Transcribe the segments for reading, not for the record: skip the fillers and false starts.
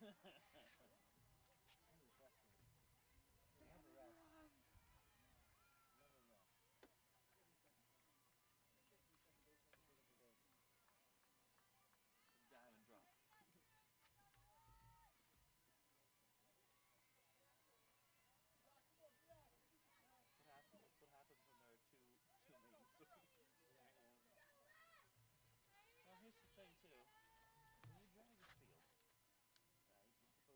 Really frustrating. They never rest. Never rest. Take it today. Diamond drop. That's what happens when there are two maidens. Yeah. Well, here's the thing too. When you drag a field, right,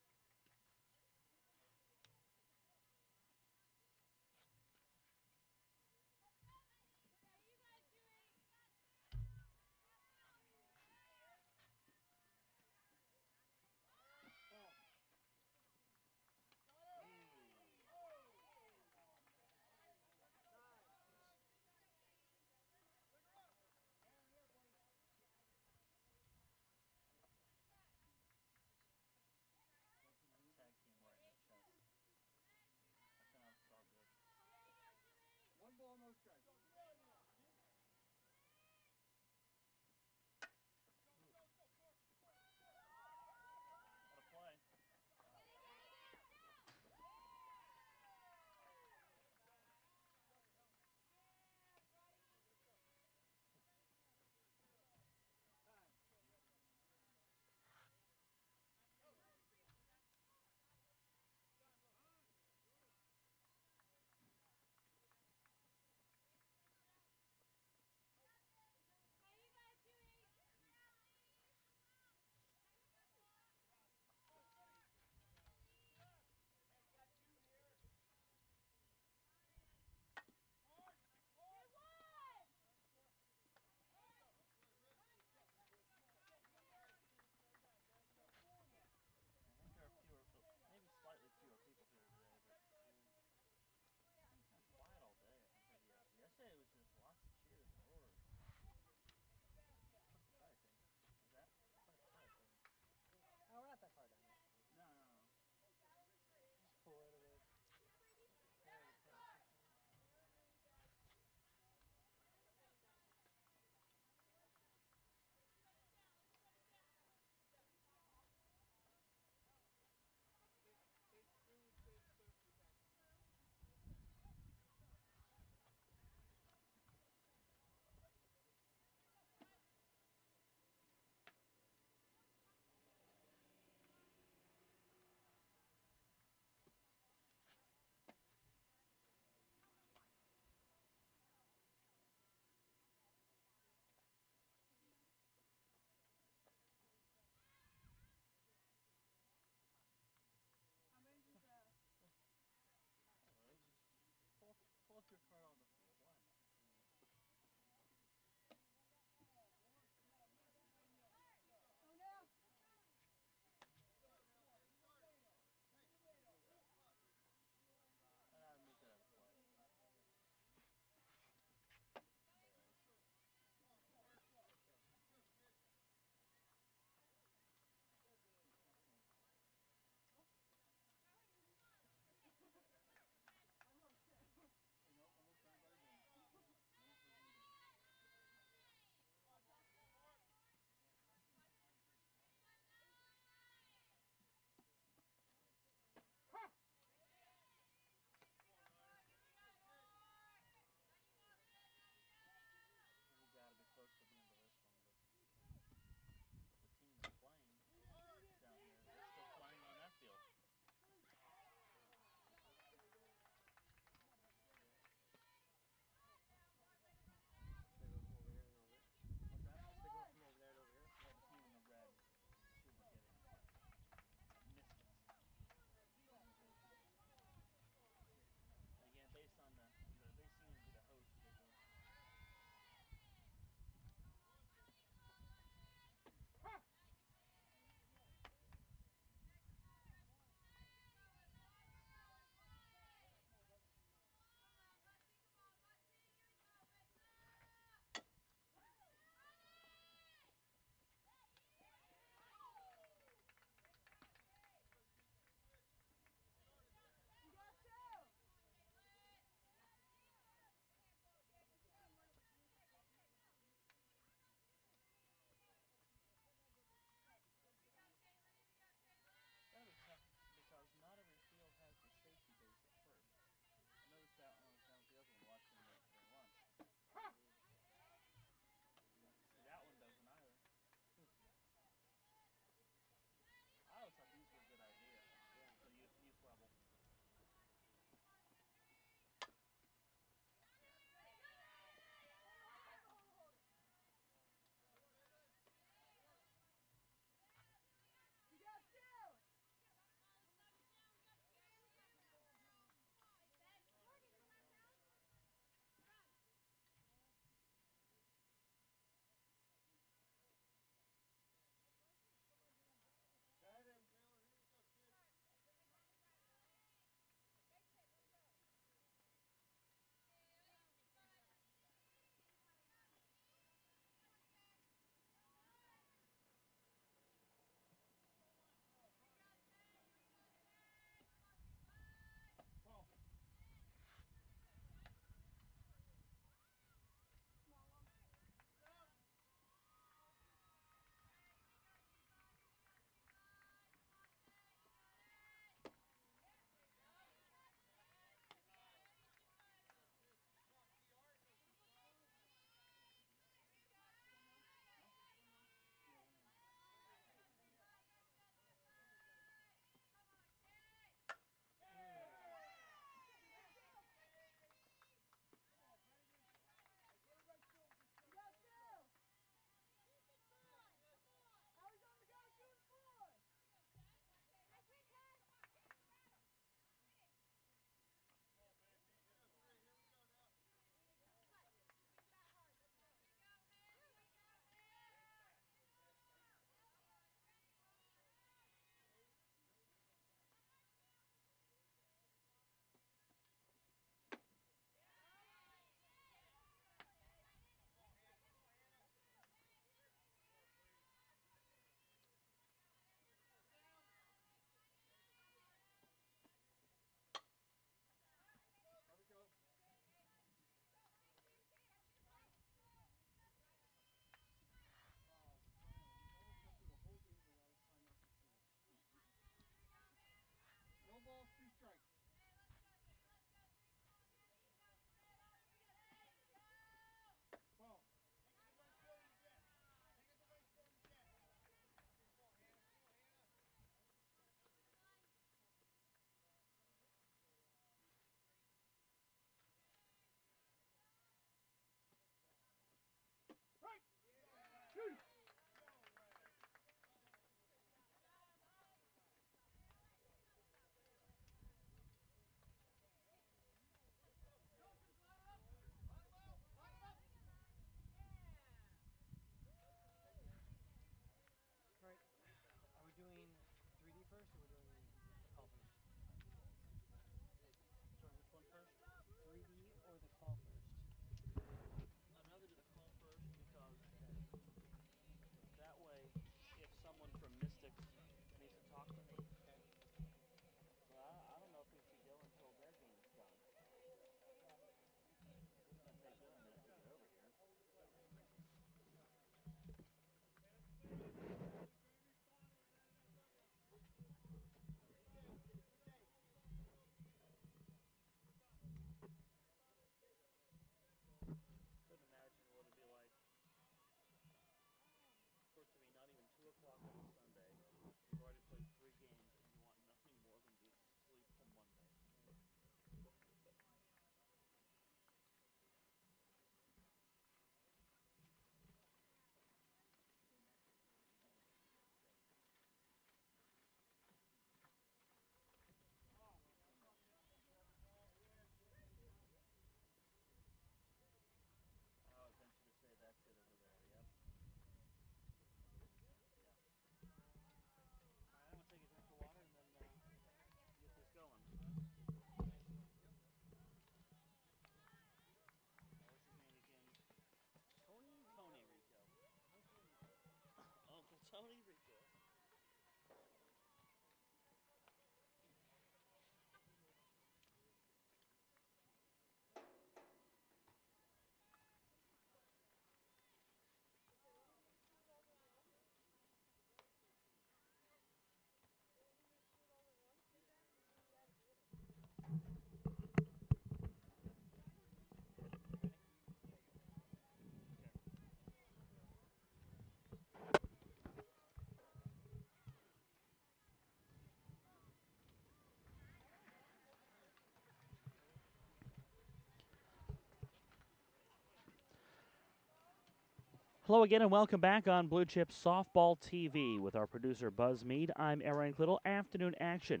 Hello again and welcome back on Bluechip Softball TV with our producer Buzz Mead. I'm Aaron Little. Afternoon action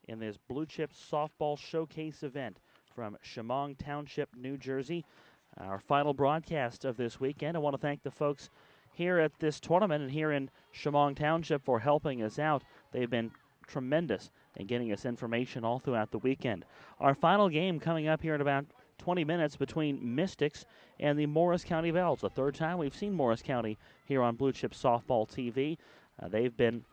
in this Bluechip Softball Showcase event from Chemung Township, New Jersey. Our final broadcast of this weekend. I want to thank the folks here at this tournament and here in Chemung Township for helping us out. They've been tremendous in getting us information all throughout the weekend. Our final game coming up here in about 20 minutes between Mystics and the Morris County Bells. The third time we've seen Morris County here on Bluechip Softball TV. They've been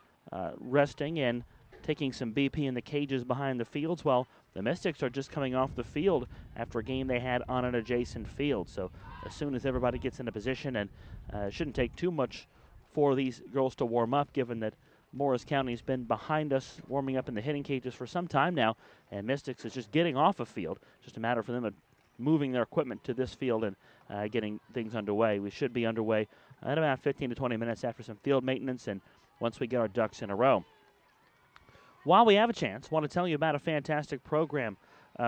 resting and taking some BP in the cages behind the fields, while the Mystics are just coming off the field after a game they had on an adjacent field. So as soon as everybody gets into position, and it shouldn't take too much for these girls to warm up, given that Morris County's been behind us, warming up in the hitting cages for some time now, and Mystics is just getting off a field. Just a matter for them to moving their equipment to this field and getting things underway. We should be underway in about 15 to 20 minutes after some field maintenance and once we get our ducks in a row. While we have a chance, I want to tell you about a fantastic program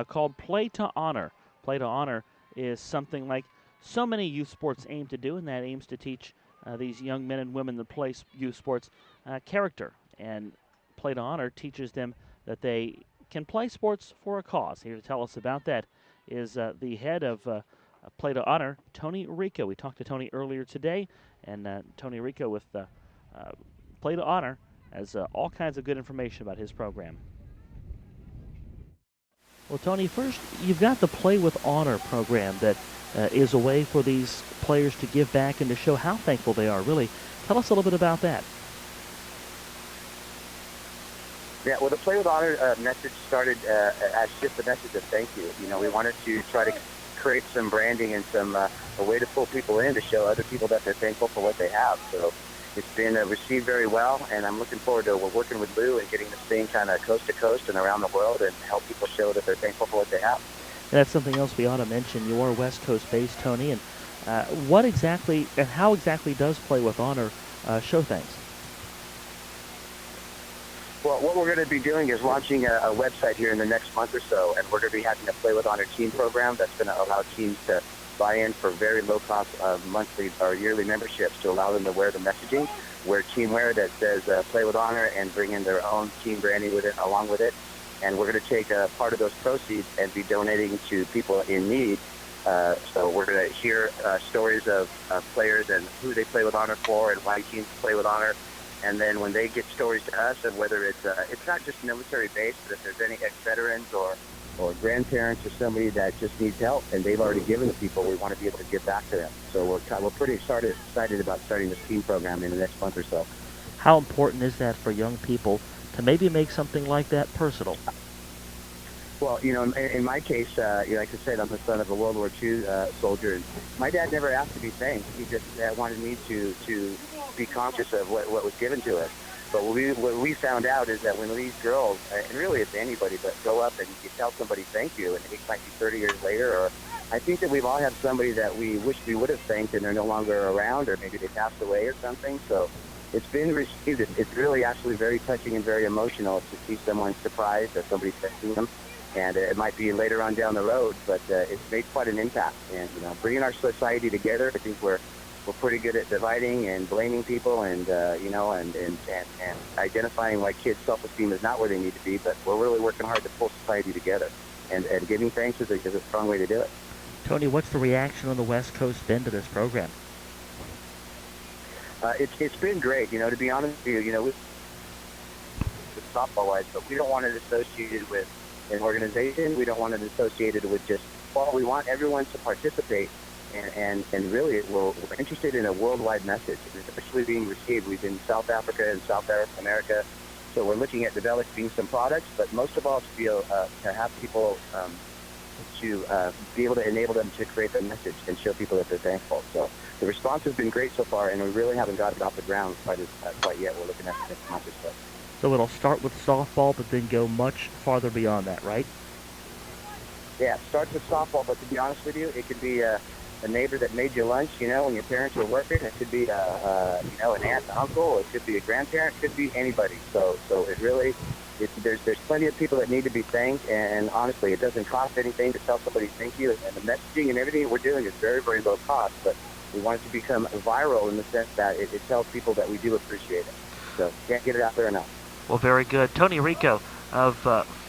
called Play to Honor. Play to Honor is something like so many youth sports aim to do, and that aims to teach these young men and women that play youth sports character. And Play to Honor teaches them that they can play sports for a cause. Here to tell us about that is the head of Play to Honor, Tony Rico. We talked to Tony earlier today, and Tony Rico with Play to Honor has all kinds of good information about his program. Well, Tony, first, you've got the Play with Honor program that is a way for these players to give back and to show how thankful they are. Really, tell us a little bit about that. Yeah, well, the Play with Honor message started as just a message of thank you. You know, we wanted to try to create some branding and some a way to pull people in to show other people that they're thankful for what they have. So it's been received very well, and I'm looking forward to working with Lou and getting this thing kind of coast to coast and around the world and help people show that they're thankful for what they have. And that's something else we ought to mention. You're West Coast based, Tony, and what exactly and how exactly does Play with Honor show things? Well, what we're going to be doing is launching a website here in the next month or so, and we're going to be having a Play with Honor team program that's going to allow teams to buy in for very low-cost monthly or yearly memberships to allow them to wear the messaging, wear team wear that says Play with Honor, and bring in their own team branding with it, along with it. And we're going to take a part of those proceeds and be donating to people in need. So we're going to hear stories of players and who they Play with Honor for and why teams Play with Honor. And then when they get stories to us, and whether it's not just military-based, but if there's any ex-veterans or grandparents or somebody that just needs help and they've already given to people, we want to be able to give back to them. So we're pretty excited about starting this team program in the next month or so. How important is that for young people to maybe make something like that personal? Well, you know, in my case, like I said, I'm the son of a World War II soldier, and my dad never asked to be thanked. He just wanted me to be conscious of what was given to us. But what we found out is that when these girls, and really it's anybody, but go up and you tell somebody thank you, and it might be 30 years later, or I think that we've all had somebody that we wish we would have thanked and they're no longer around, or maybe they passed away or something. So it's been received. It's really actually very touching and very emotional to see someone surprised that somebody's thanking them. And it might be later on down the road, but it's made quite an impact. And, you know, bringing our society together, I think we're pretty good at dividing and blaming people and, you know, and identifying why kids' self-esteem is not where they need to be. But we're really working hard to pull society together. And giving thanks is a strong way to do it. Tony, what's the reaction on the West Coast been to this program? It's been great. You know, to be honest with you, you know, with softball-wise, but we don't want it associated with an organization. We don't want it associated with just, well, we want everyone to participate, and really we're interested in a worldwide message, especially being received. We've been in South Africa and South America, so we're looking at developing some products, but most of all to have people to be able to enable them to create the message and show people that they're thankful. So the response has been great so far, and we really haven't got it off the ground quite yet. We're looking at the next month or so. So it'll start with softball, but then go much farther beyond that, right? Yeah, it starts with softball, but to be honest with you, it could be a neighbor that made you lunch, you know, when your parents were working. It could be, you know, an aunt, an uncle. It could be a grandparent. It could be anybody. So it really, there's plenty of people that need to be thanked, and honestly, it doesn't cost anything to tell somebody thank you. And the messaging and everything we're doing is very, very low cost, but We want it to become viral in the sense that it tells people that we do appreciate it. So can't get it out there enough. Well, very good. Tony Rico of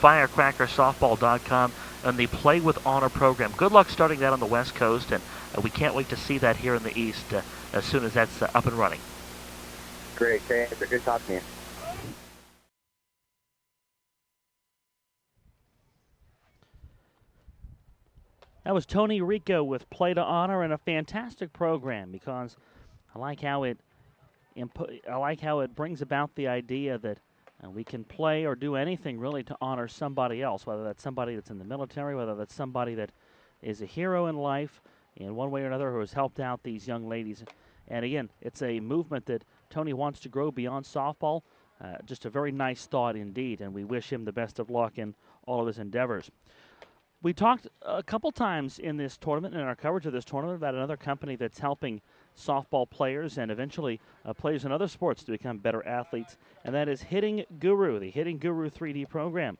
FirecrackerSoftball.com and the Play with Honor program. Good luck starting that on the West Coast, and we can't wait to see that here in the East as soon as that's up and running. Great. Thanks. Good talking to you. That was Tony Rico with Play to Honor, and a fantastic program because I like how it brings about the idea that we can play or do anything really to honor somebody else, whether that's somebody that's in the military, whether that's somebody that is a hero in life in one way or another who has helped out these young ladies. And again, it's a movement that Tony wants to grow beyond softball. Just a very nice thought indeed, and we wish him the best of luck in all of his endeavors. We talked a couple times in this tournament, in our coverage of this tournament, about another company that's helping softball players and eventually players in other sports to become better athletes, and that is Hitting Guru. The Hitting Guru 3D program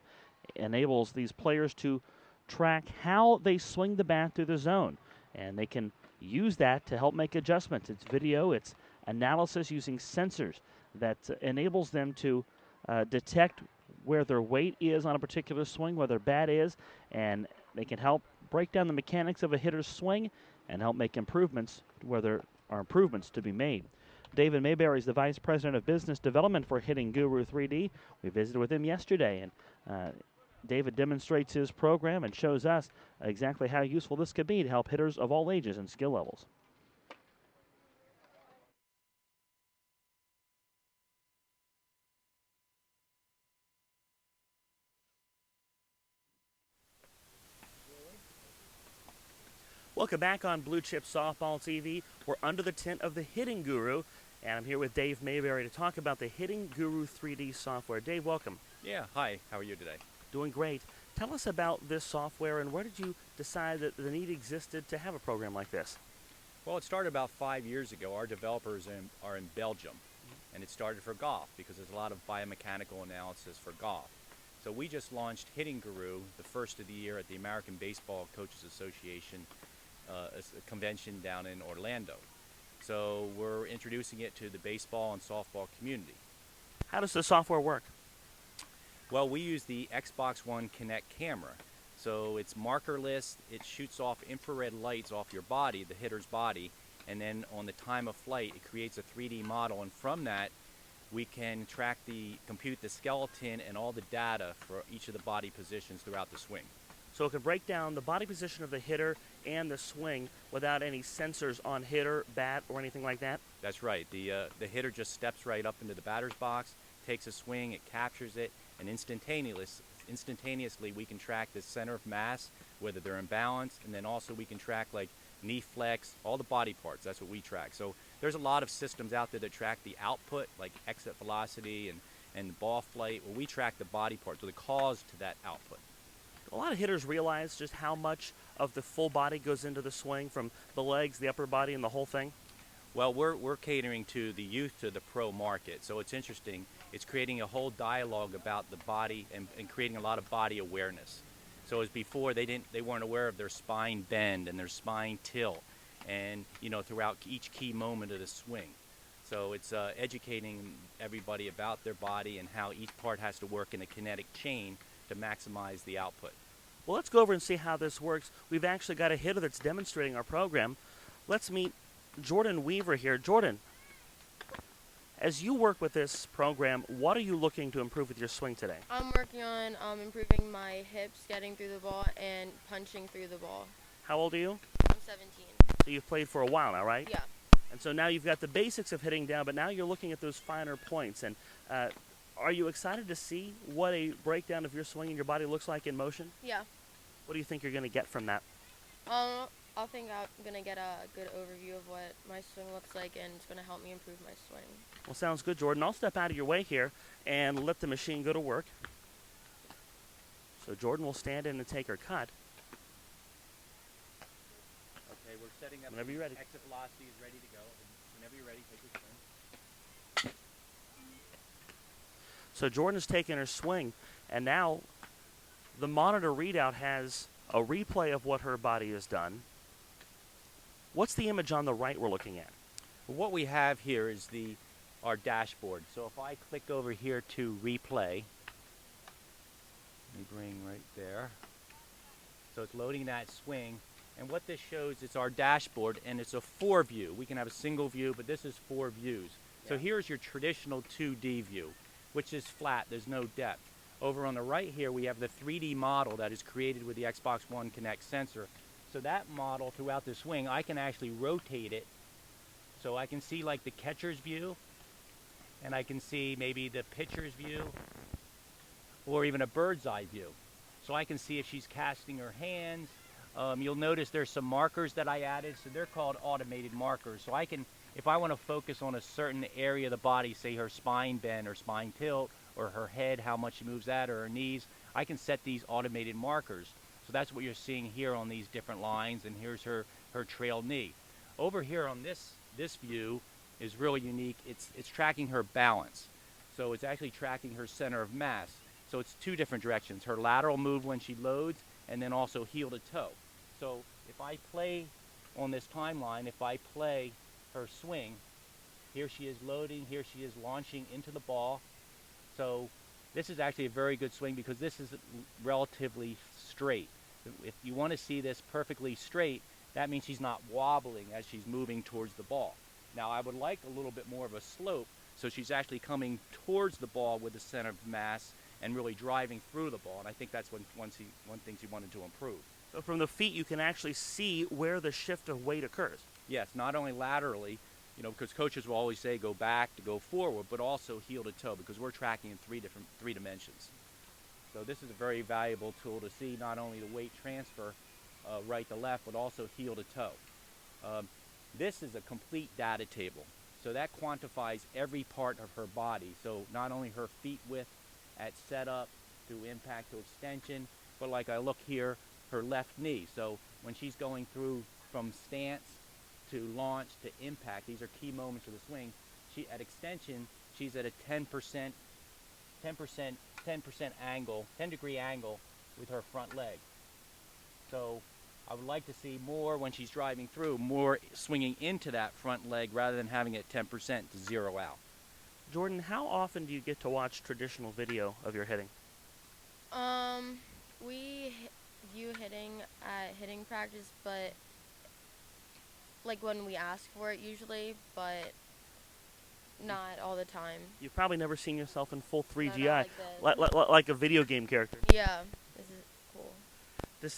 enables these players to track how they swing the bat through the zone, and they can use that to help make adjustments. It's video, it's analysis using sensors that enables them to detect where their weight is on a particular swing, where their bat is, and they can help break down the mechanics of a hitter's swing and help make improvements where there are improvements to be made. David Mayberry is the Vice President of Business Development for Hitting Guru 3D. We visited with him yesterday, and David demonstrates his program and shows us exactly how useful this could be to help hitters of all ages and skill levels. Welcome back on Bluechip Softball TV. We're under the tent of the Hitting Guru, and I'm here with Dave Mayberry to talk about the Hitting Guru 3D software. Dave, welcome. Yeah, hi. How are you today? Doing great. Tell us about this software, and where did you decide that the need existed to have a program like this? Well, it started about 5 years ago. Our developers are in Belgium, and it started for golf because there's a lot of biomechanical analysis for golf. So we just launched Hitting Guru, the first of the year at the American Baseball Coaches Association a convention down in Orlando. So we're introducing it to the baseball and softball community. How does the software work? Well, we use the Xbox One Kinect camera. So it's markerless, it shoots off infrared lights off your body, the hitter's body, and then on the time of flight it creates a 3D model, and from that we can compute the skeleton and all the data for each of the body positions throughout the swing. So it can break down the body position of the hitter and the swing without any sensors on hitter, bat, or anything like that? That's right. The hitter just steps right up into the batter's box, takes a swing, it captures it, and instantaneously we can track the center of mass, whether they're in balance, and then also we can track like knee flex, all the body parts. That's what we track. So there's a lot of systems out there that track the output, like exit velocity and ball flight. Well, we track the body parts, or the cause to that output. A lot of hitters realize just how much of the full body goes into the swing, from the legs, the upper body, and the whole thing. Well, we're catering to the youth, to the pro market. So it's interesting. It's creating a whole dialogue about the body and creating a lot of body awareness. So as before, they weren't aware of their spine bend and their spine tilt, and throughout each key moment of the swing. So it's educating everybody about their body and how each part has to work in a kinetic chain to maximize the output. Well, let's go over and see how this works. We've actually got a hitter that's demonstrating our program. Let's meet Jordan Weaver here. Jordan, as you work with this program, what are you looking to improve with your swing today? I'm working on improving my hips, getting through the ball, and punching through the ball. How old are you? I'm 17. So you've played for a while now, right? Yeah. And so now you've got the basics of hitting down, but now you're looking at those finer points. And are you excited to see what a breakdown of your swing and your body looks like in motion? Yeah. What do you think you're going to get from that? I think I'm going to get a good overview of what my swing looks like, and it's going to help me improve my swing. Well, sounds good, Jordan. I'll step out of your way here and let the machine go to work. So Jordan will stand in and take her cut. Okay, we're setting up. Whenever you're ready. Exit velocity is ready to go. Whenever you're ready, take your swing. So Jordan's taken her swing, and now the monitor readout has a replay of what her body has done. What's the image on the right we're looking at? What we have here is our dashboard. So if I click over here to replay, let me bring right there. So it's loading that swing. And what this shows is our dashboard, and it's a 4 view. We can have a single view, but this is 4 views. So Yeah. here's your traditional 2D view, which is flat, there's no depth. Over on the right here, we have the 3D model that is created with the Xbox One Connect sensor. So that model throughout the swing, I can actually rotate it. So I can see like the catcher's view, and I can see maybe the pitcher's view, or even a bird's eye view. So I can see if she's casting her hands. You'll notice there's some markers that I added, so they're called automated markers. So I can, if I want to focus on a certain area of the body, say her spine bend or spine tilt, or her head, how much she moves that, or her knees, I can set these automated markers. So that's what you're seeing here on these different lines, and here's her trail knee. Over here on this view is really unique. It's tracking her balance. So it's actually tracking her center of mass. So it's 2 different directions, her lateral move when she loads, and then also heel to toe. So if I play on this timeline, if I play her swing, here she is loading, here she is launching into the ball. So this is actually a very good swing because this is relatively straight. If you want to see this perfectly straight, that means she's not wobbling as she's moving towards the ball. Now I would like a little bit more of a slope, so she's actually coming towards the ball with the center of mass and really driving through the ball, and I think that's one thing she wanted to improve. So from the feet, you can actually see where the shift of weight occurs. Yes, not only laterally, because coaches will always say go back to go forward, but also heel to toe, because we're tracking in 3 dimensions. So this is a very valuable tool to see not only the weight transfer right to left, but also heel to toe. This is a complete data table. So that quantifies every part of her body. So not only her feet width at setup to impact to extension, but like I look here, her left knee. So when she's going through from stance to launch to impact, these are key moments of the swing. At extension, she's at a 10% angle, 10-degree angle with her front leg. So I would like to see more when she's driving through, more swinging into that front leg rather than having it 10% to zero out. Jordan, how often do you get to watch traditional video of your hitting? We view hitting at hitting practice, but like when we ask for it usually, but not all the time. You've probably never seen yourself in full 3GI, No, not like this. like a video game character. Yeah, this is cool. To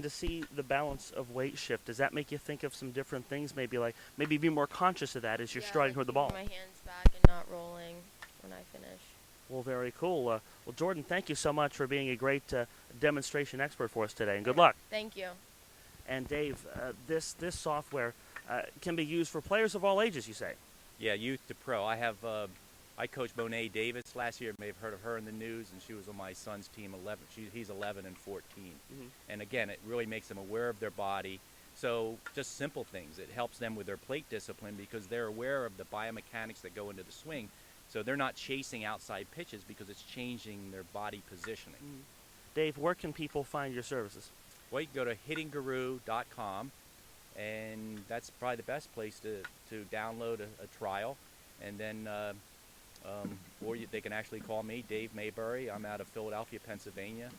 see the balance of weight shift, does that make you think of some different things? Maybe be more conscious of that as you're striding toward the ball. My hands back and not rolling when I finish. Well, very cool. Well, Jordan, thank you so much for being a great demonstration expert for us today, and good luck. Thank you. And Dave, this software can be used for players of all ages, you say? Yeah, youth to pro. I coached Monet Davis last year. You may have heard of her in the news, and she was on my son's team. He's 11 and 14. Mm-hmm. And again, it really makes them aware of their body. So just simple things. It helps them with their plate discipline because they're aware of the biomechanics that go into the swing. So they're not chasing outside pitches because it's changing their body positioning. Mm-hmm. Dave, where can people find your services? Well, you can go to hittingguru.com, and that's probably the best place to download a trial. And then, they can actually call me, Dave Maybury. I'm out of Philadelphia, Pennsylvania,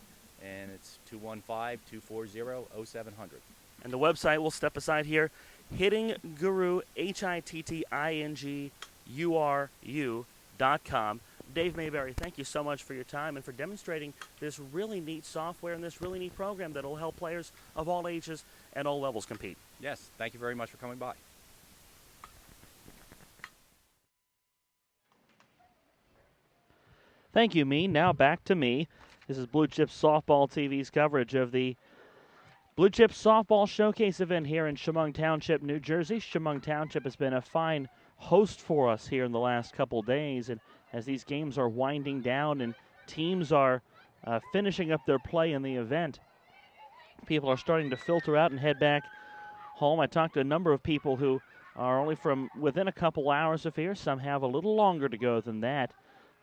and it's 215-240-0700. And the website, we'll step aside here, Hitting Guru, HITTINGGURU.com. Dave Maybury, thank you so much for your time and for demonstrating this really neat software and this really neat program that will help players of all ages and all levels compete. Yes, thank you very much for coming by. Thank you, me. Now back to me. This is Bluechip Softball TV's coverage of the Bluechip Softball Showcase event here in Chemung Township, New Jersey. Chemung Township has been a fine host for us here in the last couple days, and as these games are winding down and teams are finishing up their play in the event, people are starting to filter out and head back home. I talked to a number of people who are only from within a couple hours of here. Some have a little longer to go than that.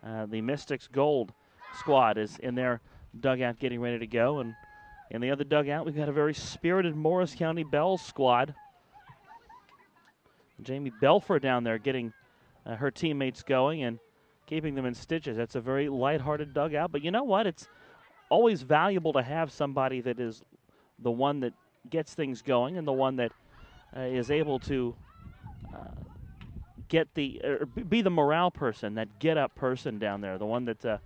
The Mystics Gold squad is in their dugout getting ready to go, and in the other dugout we've got a very spirited Morris County Bells squad Jamie Belfer down there getting her teammates going and keeping them in stitches. That's a very lighthearted dugout. But you know what? It's always valuable to have somebody that is the one that gets things going and the one that is able to be the morale person, that get-up person down there, the one that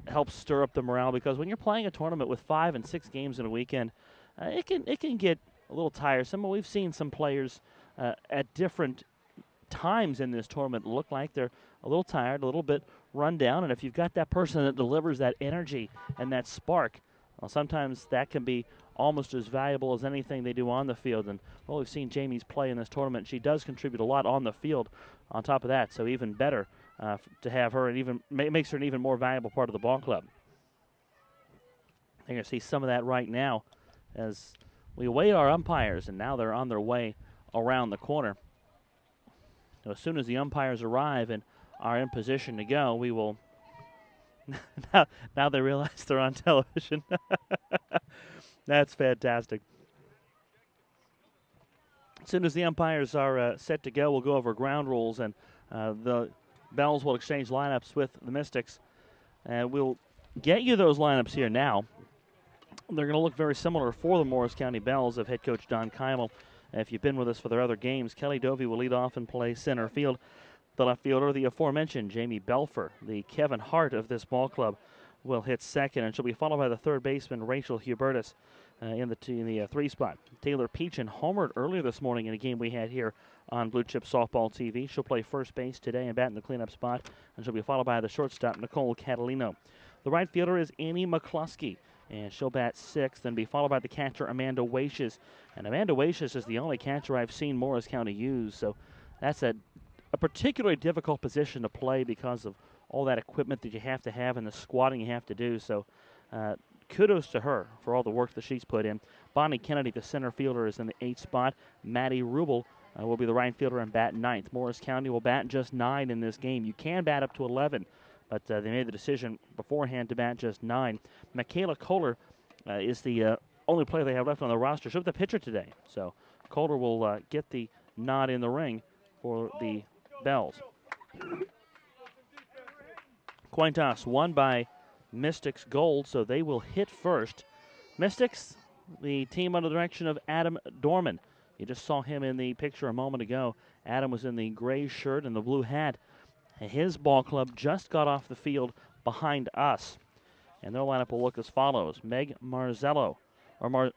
helps stir up the morale. Because when you're playing a tournament with 5 and 6 games in a weekend, it can get a little tiresome. We've seen some players at different times in this tournament look like they're a little tired, a little bit run down, and if you've got that person that delivers that energy and that spark, well, sometimes that can be almost as valuable as anything they do on the field. And well, we've seen Jamie's play in this tournament. She does contribute a lot on the field on top of that, so even better to have her, and even makes her an even more valuable part of the ball club. You're going to see some of that right now as we await our umpires, and now they're on their way around the corner. So as soon as the umpires arrive and are in position to go, we will. now they realize they're on television. That's fantastic. As soon as the umpires are set to go, we'll go over ground rules, and the Bells will exchange lineups with the Mystics. And we'll get you those lineups here now. They're going to look very similar for the Morris County Bells of head coach Don Keimel. If you've been with us for their other games, Kelly Dovey will lead off and play center field. The left fielder, the aforementioned Jamie Belfer, the Kevin Hart of this ball club, will hit second, and she'll be followed by the third baseman Rachel Hubertus in the 3 spot. Taylor Peachin homered earlier this morning in a game we had here on Bluechip Softball TV. She'll play first base today and bat in the cleanup spot, and she'll be followed by the shortstop Nicole Catalino. The right fielder is Annie McCluskey, and she'll bat sixth and be followed by the catcher Amanda Wacious. And Amanda Wacious is the only catcher I've seen Morris County use, so that's a particularly difficult position to play because of all that equipment that you have to have and the squatting you have to do. So kudos to her for all the work that she's put in. Bonnie Kennedy, the center fielder, is in the 8th spot. Maddie Rubel will be the right fielder and bat 9th. Morris County will bat just 9 in this game. You can bat up to 11, but they made the decision beforehand to bat just 9. Michaela Kohler is the only player they have left on the roster. She'll be the pitcher today. So Kohler will get the nod in the ring for the Bells. Coin toss won by Mystics Gold, so they will hit first. Mystics, the team under the direction of Adam Dorman. You just saw him in the picture a moment ago. Adam was in the gray shirt and the blue hat. His ball club just got off the field behind us. And their lineup will look as follows. Meg Marzello, Meg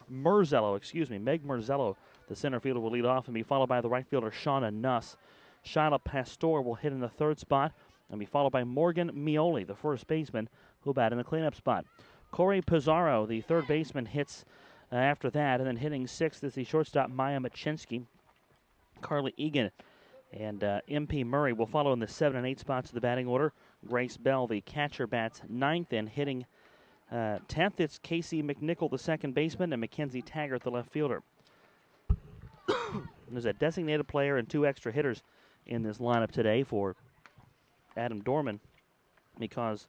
Marzello, the center fielder, will lead off and be followed by the right fielder, Shauna Nuss. Shyla Pastor will hit in the 3rd spot and be followed by Morgan Mioli, the first baseman, who'll bat in the cleanup spot. Corey Pizarro, the 3rd baseman, hits after that, and then hitting 6th is the shortstop, Maya Machinsky. Carly Egan and MP Murray will follow in the 7 and 8 spots of the batting order. Grace Bell, the catcher, bats 9th, and hitting 10th, it's Casey McNichol, the second baseman, and Mackenzie Taggart, the left fielder. There's a designated player and 2 extra hitters in this lineup today for Adam Dorman because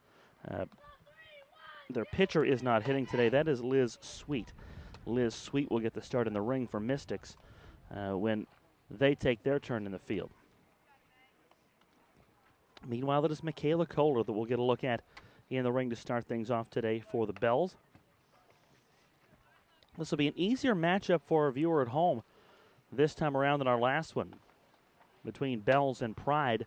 their pitcher is not hitting today. That is Liz Sweet. Liz Sweet will get the start in the ring for Mystics when they take their turn in the field. Meanwhile, it is Michaela Kohler that we'll get a look at in the ring to start things off today for the Bells. This will be an easier matchup for a viewer at home this time around than our last one between Bells and Pride.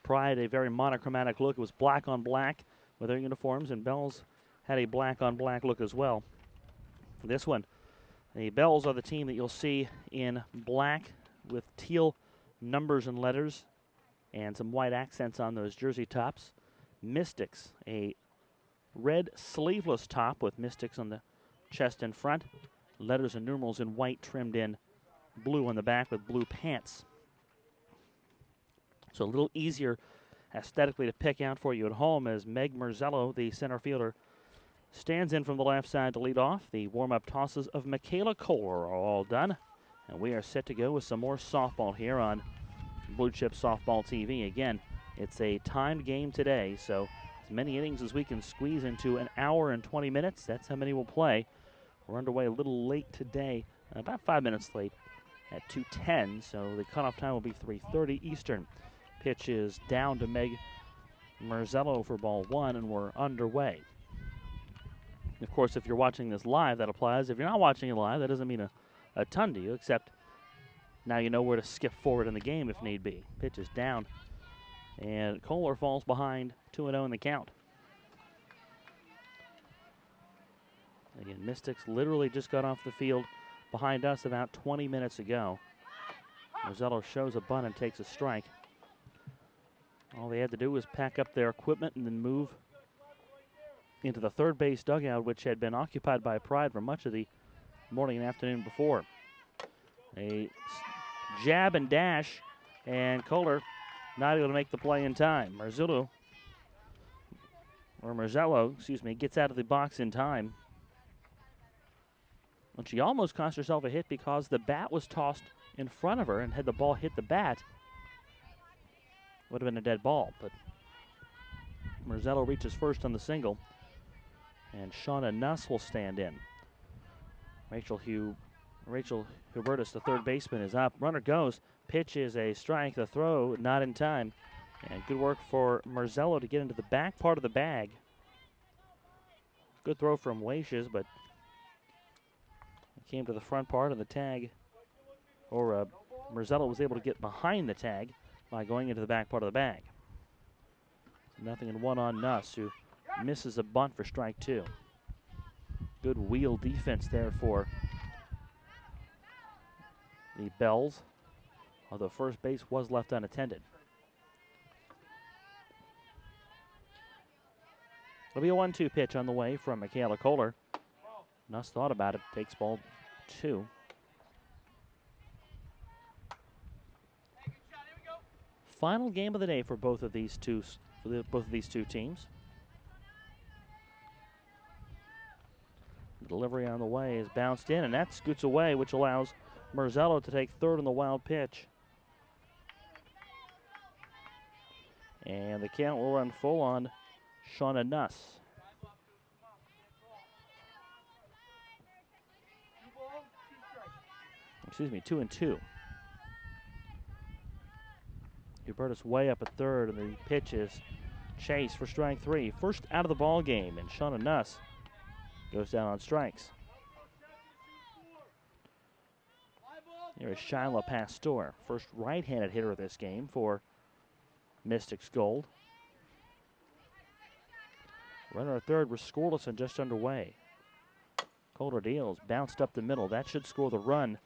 Pride, a very monochromatic look. It was black on black with their uniforms, and Bells had a black on black look as well. This one, the Bells are the team that you'll see in black with teal numbers and letters and some white accents on those jersey tops. Mystics, a red sleeveless top with Mystics on the chest and front. Letters and numerals in white trimmed in blue on the back with blue pants. So a little easier aesthetically to pick out for you at home as Meg Marzello, the center fielder, stands in from the left side to lead off. The warm-up tosses of Michaela Kohler are all done. And we are set to go with some more softball here on Bluechip Softball TV. Again, it's a timed game today, so as many innings as we can squeeze into an hour and 20 minutes. That's how many we'll play. We're underway a little late today, about 5 minutes late. at 2:10, so the cutoff time will be 3:30 Eastern. Pitch is down to Meg Marzello for ball one, and we're underway. Of course, if you're watching this live, that applies. If you're not watching it live, that doesn't mean a ton to you, except now you know where to skip forward in the game if need be. Pitch is down, and Kohler falls behind 2-0 in the count. Again, Mystics literally just got off the field behind us about 20 minutes ago. Marzello shows a bunt and takes a strike. All they had to do was pack up their equipment and then move into the third base dugout, which had been occupied by Pride for much of the morning and afternoon before. A jab and dash, and Kohler not able to make the play in time. Marzello, gets out of the box in time. And she almost cost herself a hit because the bat was tossed in front of her, and had the ball hit the bat, would have been a dead ball. But Marzello reaches first on the single, and Shauna Nuss will stand in. Rachel Hubertus, the third baseman, is up. Runner goes. Pitch is a strike. The throw not in time. And good work for Marzello to get into the back part of the bag. Good throw from Waishes, but it came to the front part of the tag. Marzello was able to get behind the tag by going into the back part of the bag. 0-1 on Nuss, who misses a bunt for strike two. Good wheel defense there for the Bells, although first base was left unattended. It'll be a 1-2 pitch on the way from Michaela Kohler. Nuss thought about it, takes ball two. Final game of the day for both of these two teams. The delivery on the way is bounced in, and that scoots away, which allows Marzello to take third on the wild pitch. And the count will run full on Shauna Nuss. Excuse me, 2-2. Hubertus way up at third, and the pitch is chased for strike three. First out of the ball game, and Shauna Nuss goes down on strikes. Here is Shyla Pastor, first right-handed hitter of this game for Mystics Gold. Runner at third was scoreless and just underway. Kohler deals, bounced up the middle. That should score the run.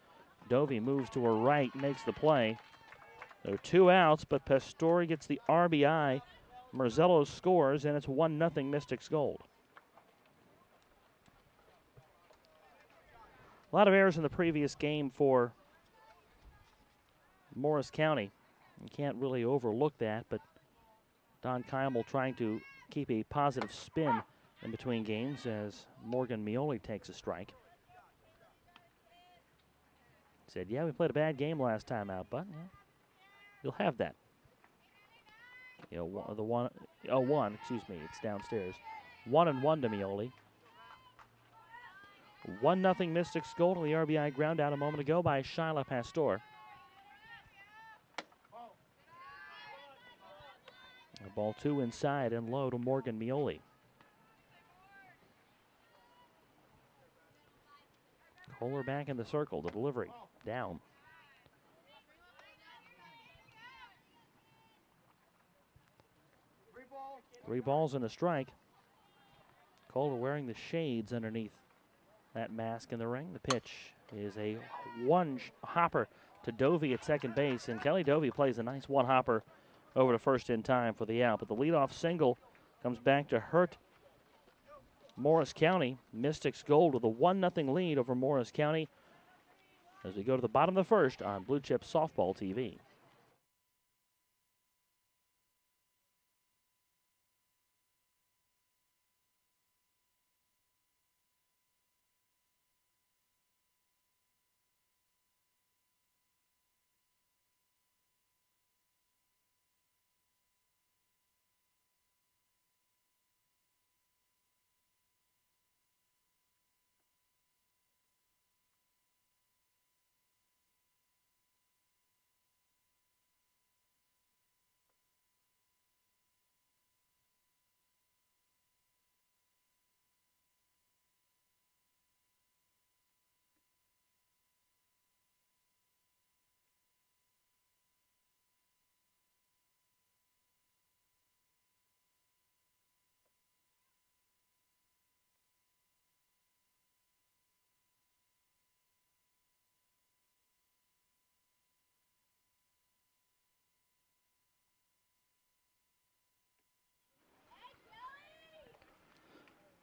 Dovey moves to her right, makes the play. There are two outs, but Pastori gets the RBI. Marzello scores, and it's 1-0 Mystics Gold. A lot of errors in the previous game for Morris County. You can't really overlook that, but Don Keimel trying to keep a positive spin in between games as Morgan Mioli takes a strike. Said, yeah, we played a bad game last time out, but yeah, you'll have that. You know, the 1-1, excuse me, it's downstairs. 1-1 to Mioli. 1-0 Mystics Gold on the RBI ground out a moment ago by Shyla Pastor. A ball two inside and low to Morgan Mioli. Kohler back in the circle. The delivery down. Three balls and a strike. Kohler wearing the shades underneath that mask in the ring. The pitch is a one-hopper to Dovey at second base, and Kelly Dovey plays a nice one-hopper over to first in time for the out. But the leadoff single comes back to hurt Morris County. Mystics Gold with a 1-0 lead over Morris County as we go to the bottom of the first on Bluechip Softball TV.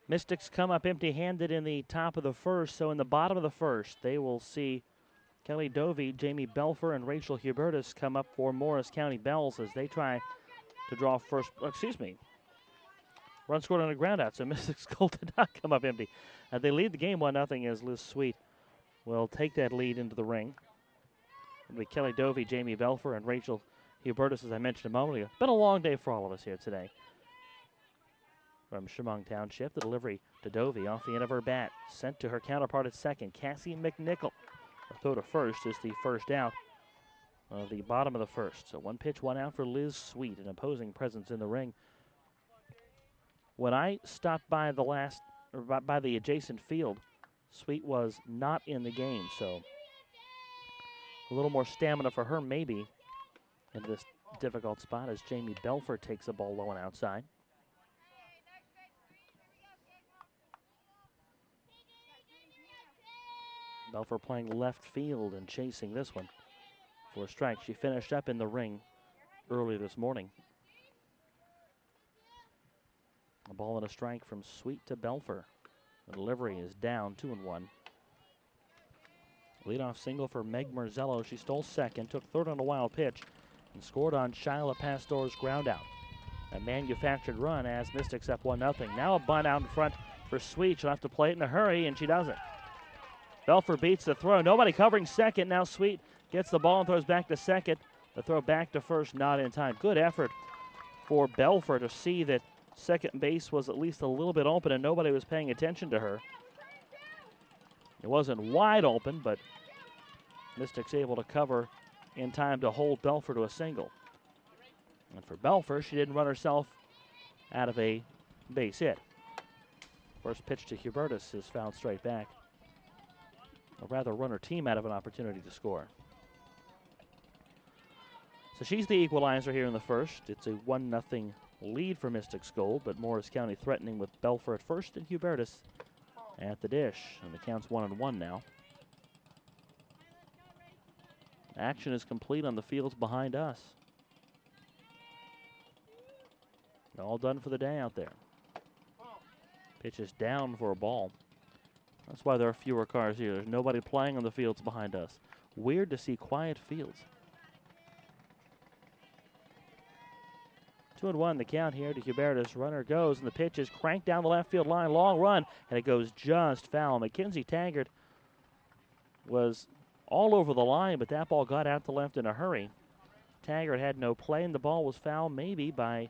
Mystics come up empty-handed in the top of the first, so in the bottom of the first, they will see Kelly Dovey, Jamie Belfer, and Rachel Hubertus come up for Morris County Bells as they try to draw first. Run scored on a ground out, so Mystics Gold did not come up empty. They lead the game 1-0 as Liz Sweet will take that lead into the ring. It'll be Kelly Dovey, Jamie Belfer, and Rachel Hubertus, as I mentioned a moment ago. Been a long day for all of us here today. From Chemung Township, the delivery to Dovey off the end of her bat. Sent to her counterpart at second, Cassie McNichol. Her throw to first is the first out of the bottom of the first. So 1 pitch, 1 out for Liz Sweet, an opposing presence in the ring. When I stopped by by the adjacent field, Sweet was not in the game, so a little more stamina for her maybe in this difficult spot as Jamie Belfer takes a ball low and outside. Belfer playing left field and chasing this one for a strike. She finished up in the ring early this morning. A ball and a strike from Sweet to Belfer. The delivery is down, 2-1. Leadoff single for Meg Marzello. She stole second, took third on a wild pitch, and scored on Shyla Pastor's ground out. A manufactured run as Mystics up 1-0. Now a bunt out in front for Sweet. She'll have to play it in a hurry, and she doesn't. Belfer beats the throw. Nobody covering second. Now Sweet gets the ball and throws back to second. The throw back to first, not in time. Good effort for Belfer to see that second base was at least a little bit open and nobody was paying attention to her. It wasn't wide open, but Mystics able to cover in time to hold Belfer to a single. And for Belfer, she didn't run herself out of a base hit. First pitch to Hubertus is fouled straight back. Or rather, run her team out of an opportunity to score. So she's the equalizer here in the first. It's a 1-0 lead for Mystics Gold, but Morris County threatening with Belfer at first and Hubertus at the dish. And the count's 1-1 now. Action is complete on the fields behind us. All done for the day out there. Pitch is down for a ball. That's why there are fewer cars here. There's nobody playing on the fields behind us. Weird to see quiet fields. 2-1 the count here to Hubertus. Runner goes, and the pitch is cranked down the left field line. Long run, and it goes just foul. Mackenzie Taggart was all over the line, but that ball got out to left in a hurry. Taggart had no play, and the ball was foul maybe by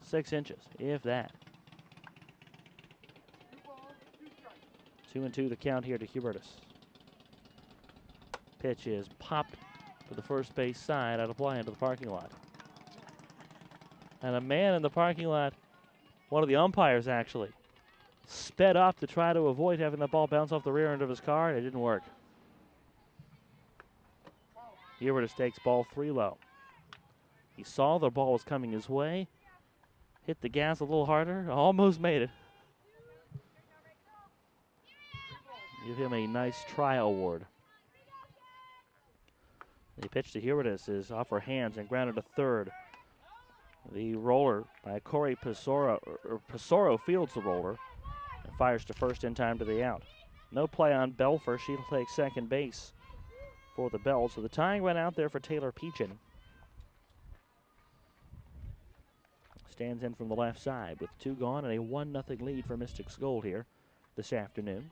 6 inches, if that. 2-2 the count here to Hubertus. Pitch is popped to the first base side out of play into the parking lot. And a man in the parking lot, one of the umpires actually, sped up to try to avoid having the ball bounce off the rear end of his car, and it didn't work. Hubertus takes ball 3 low. He saw the ball was coming his way, hit the gas a little harder, almost made it. Give him a nice try award. The pitch to Hubertus is off her hands and grounded to third. The roller by Corey Pissoro fields the roller and fires to first in time to the out. No play on Belfer. She'll take second base for the Bells. So the tying run out there for Taylor Peachin. Stands in from the left side with 2 gone and a 1-0 lead for Mystics Gold here this afternoon.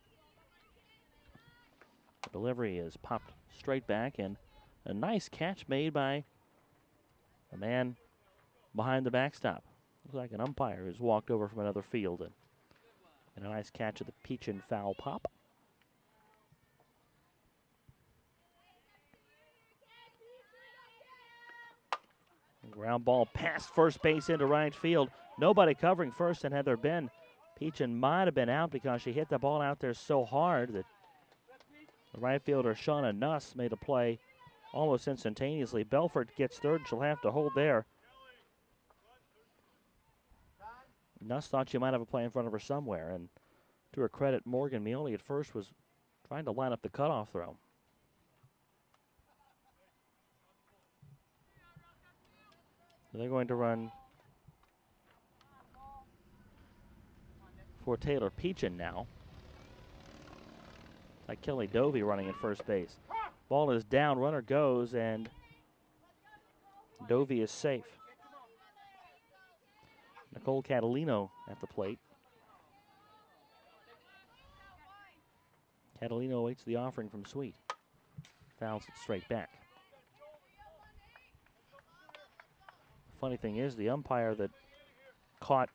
The delivery is popped straight back, and a nice catch made by a man behind the backstop. Looks like an umpire who's walked over from another field. And a nice catch of the Peachin foul pop. Ground ball past first base into right field. Nobody covering first, and had there been, Peachin might have been out because she hit the ball out there so hard that the right fielder, Shauna Nuss, made a play almost instantaneously. Belfort gets third. She'll have to hold there. Nuss thought she might have a play in front of her somewhere, and to her credit, Morgan Meoli at first was trying to line up the cutoff throw. They're going to run for Taylor Peachin now. Like Kelly Dovey running at first base. Ball is down, runner goes, and Dovey is safe. Nicole Catalino at the plate. Catalino awaits the offering from Sweet. Fouls it straight back. The funny thing is, the umpire that caught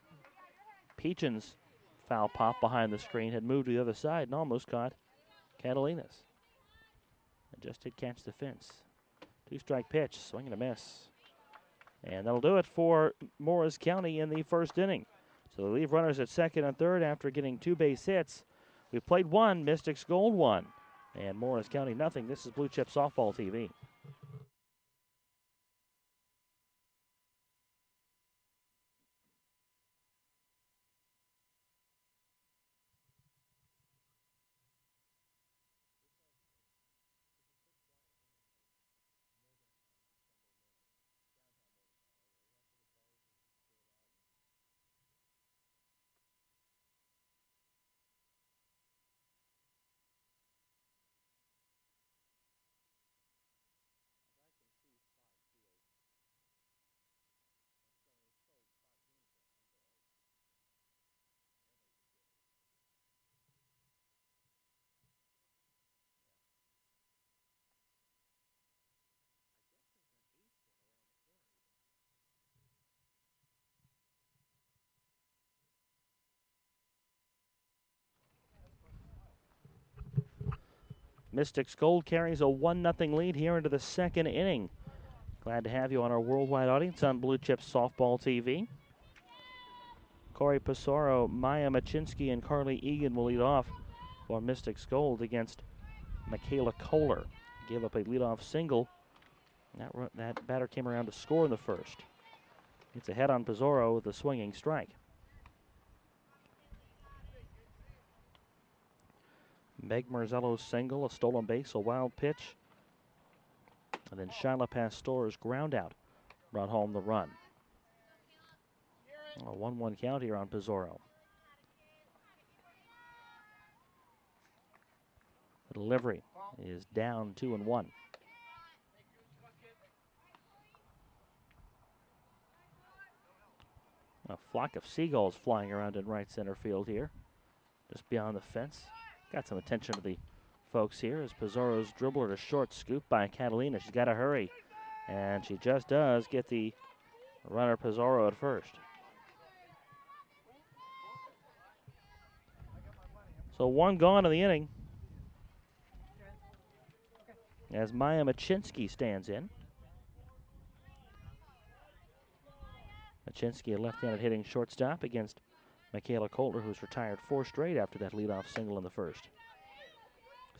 Peachin's foul pop behind the screen had moved to the other side and almost caught Catalina's. And just did catch the fence. 2-strike pitch, swing and a miss. And that'll do it for Morris County in the first inning. So they leave runners at second and third after getting 2 base hits. We played 1, Mystics Gold 1, and Morris County nothing. This is Blue Chip Softball TV. Mystics Gold carries a 1-0 lead here into the second inning. Glad to have you on our worldwide audience on Blue Chip Softball TV. Corey Pissarro, Maya Machinsky, and Carly Egan will lead off for Mystics Gold against Michaela Kohler. Gave up a leadoff single. That batter came around to score in the first. It's ahead on Pissarro with a swinging strike. Meg Marzello's single, a stolen base, a wild pitch. And then Shyla Pastor's ground out brought home the run. A 1-1 count here on Pissarro. The delivery is down 2-1. A flock of seagulls flying around in right center field here, just beyond the fence. Got some attention to the folks here as Pissarro's dribbler to short, scoop by Catalina. She's got to hurry, and she just does get the runner Pissarro at first. So 1 gone in the inning as Maya Machinsky stands in. Machinsky, a left-handed hitting shortstop against Michaela Kohler, who's retired 4 straight after that leadoff single in the first.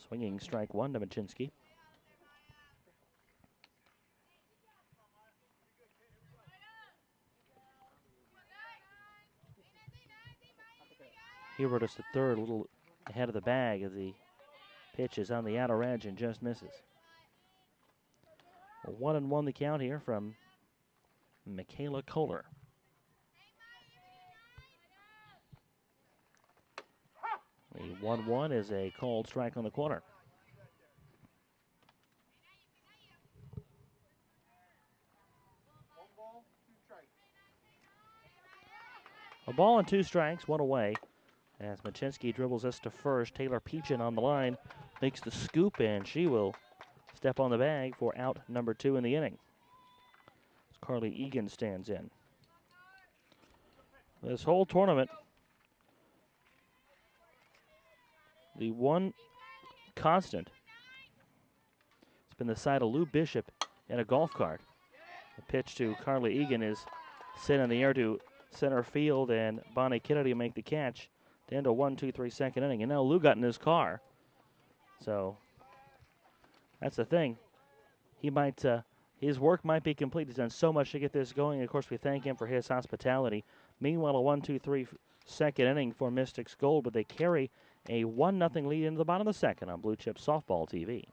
Swinging strike 1 to Machinsky. Hubert is the third, a little ahead of the bag as the pitch is on the outer edge and just misses. 1-1 the count here from Michaela Kohler. The 1-1 is a called strike on the corner. A ball and 2 strikes, 1 away. As Machinsky dribbles this to first, Taylor Peachin on the line makes the scoop, and she will step on the bag for out number 2 in the inning. As Carly Egan stands in. This whole tournament, the one constant has been the sight of Lou Bishop in a golf cart. The pitch to Carly Egan is sent in the air to center field, and Bonnie Kennedy make the catch to end a 1-2-3 second inning. And now Lou got in his car. So that's the thing. He might, his work might be complete. He's done so much to get this going. Of course, we thank him for his hospitality. Meanwhile, a 1-2-3 second inning for Mystics Gold, but they carry a 1-0 lead into the bottom of the second on Blue Chip Softball TV.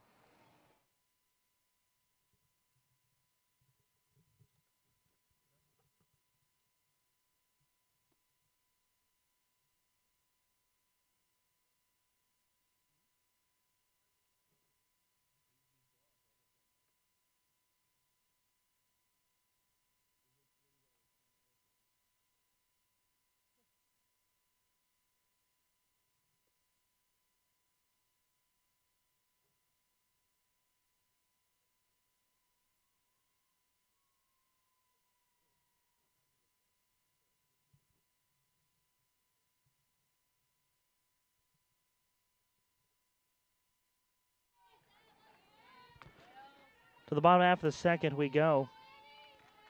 To the bottom half of the second we go.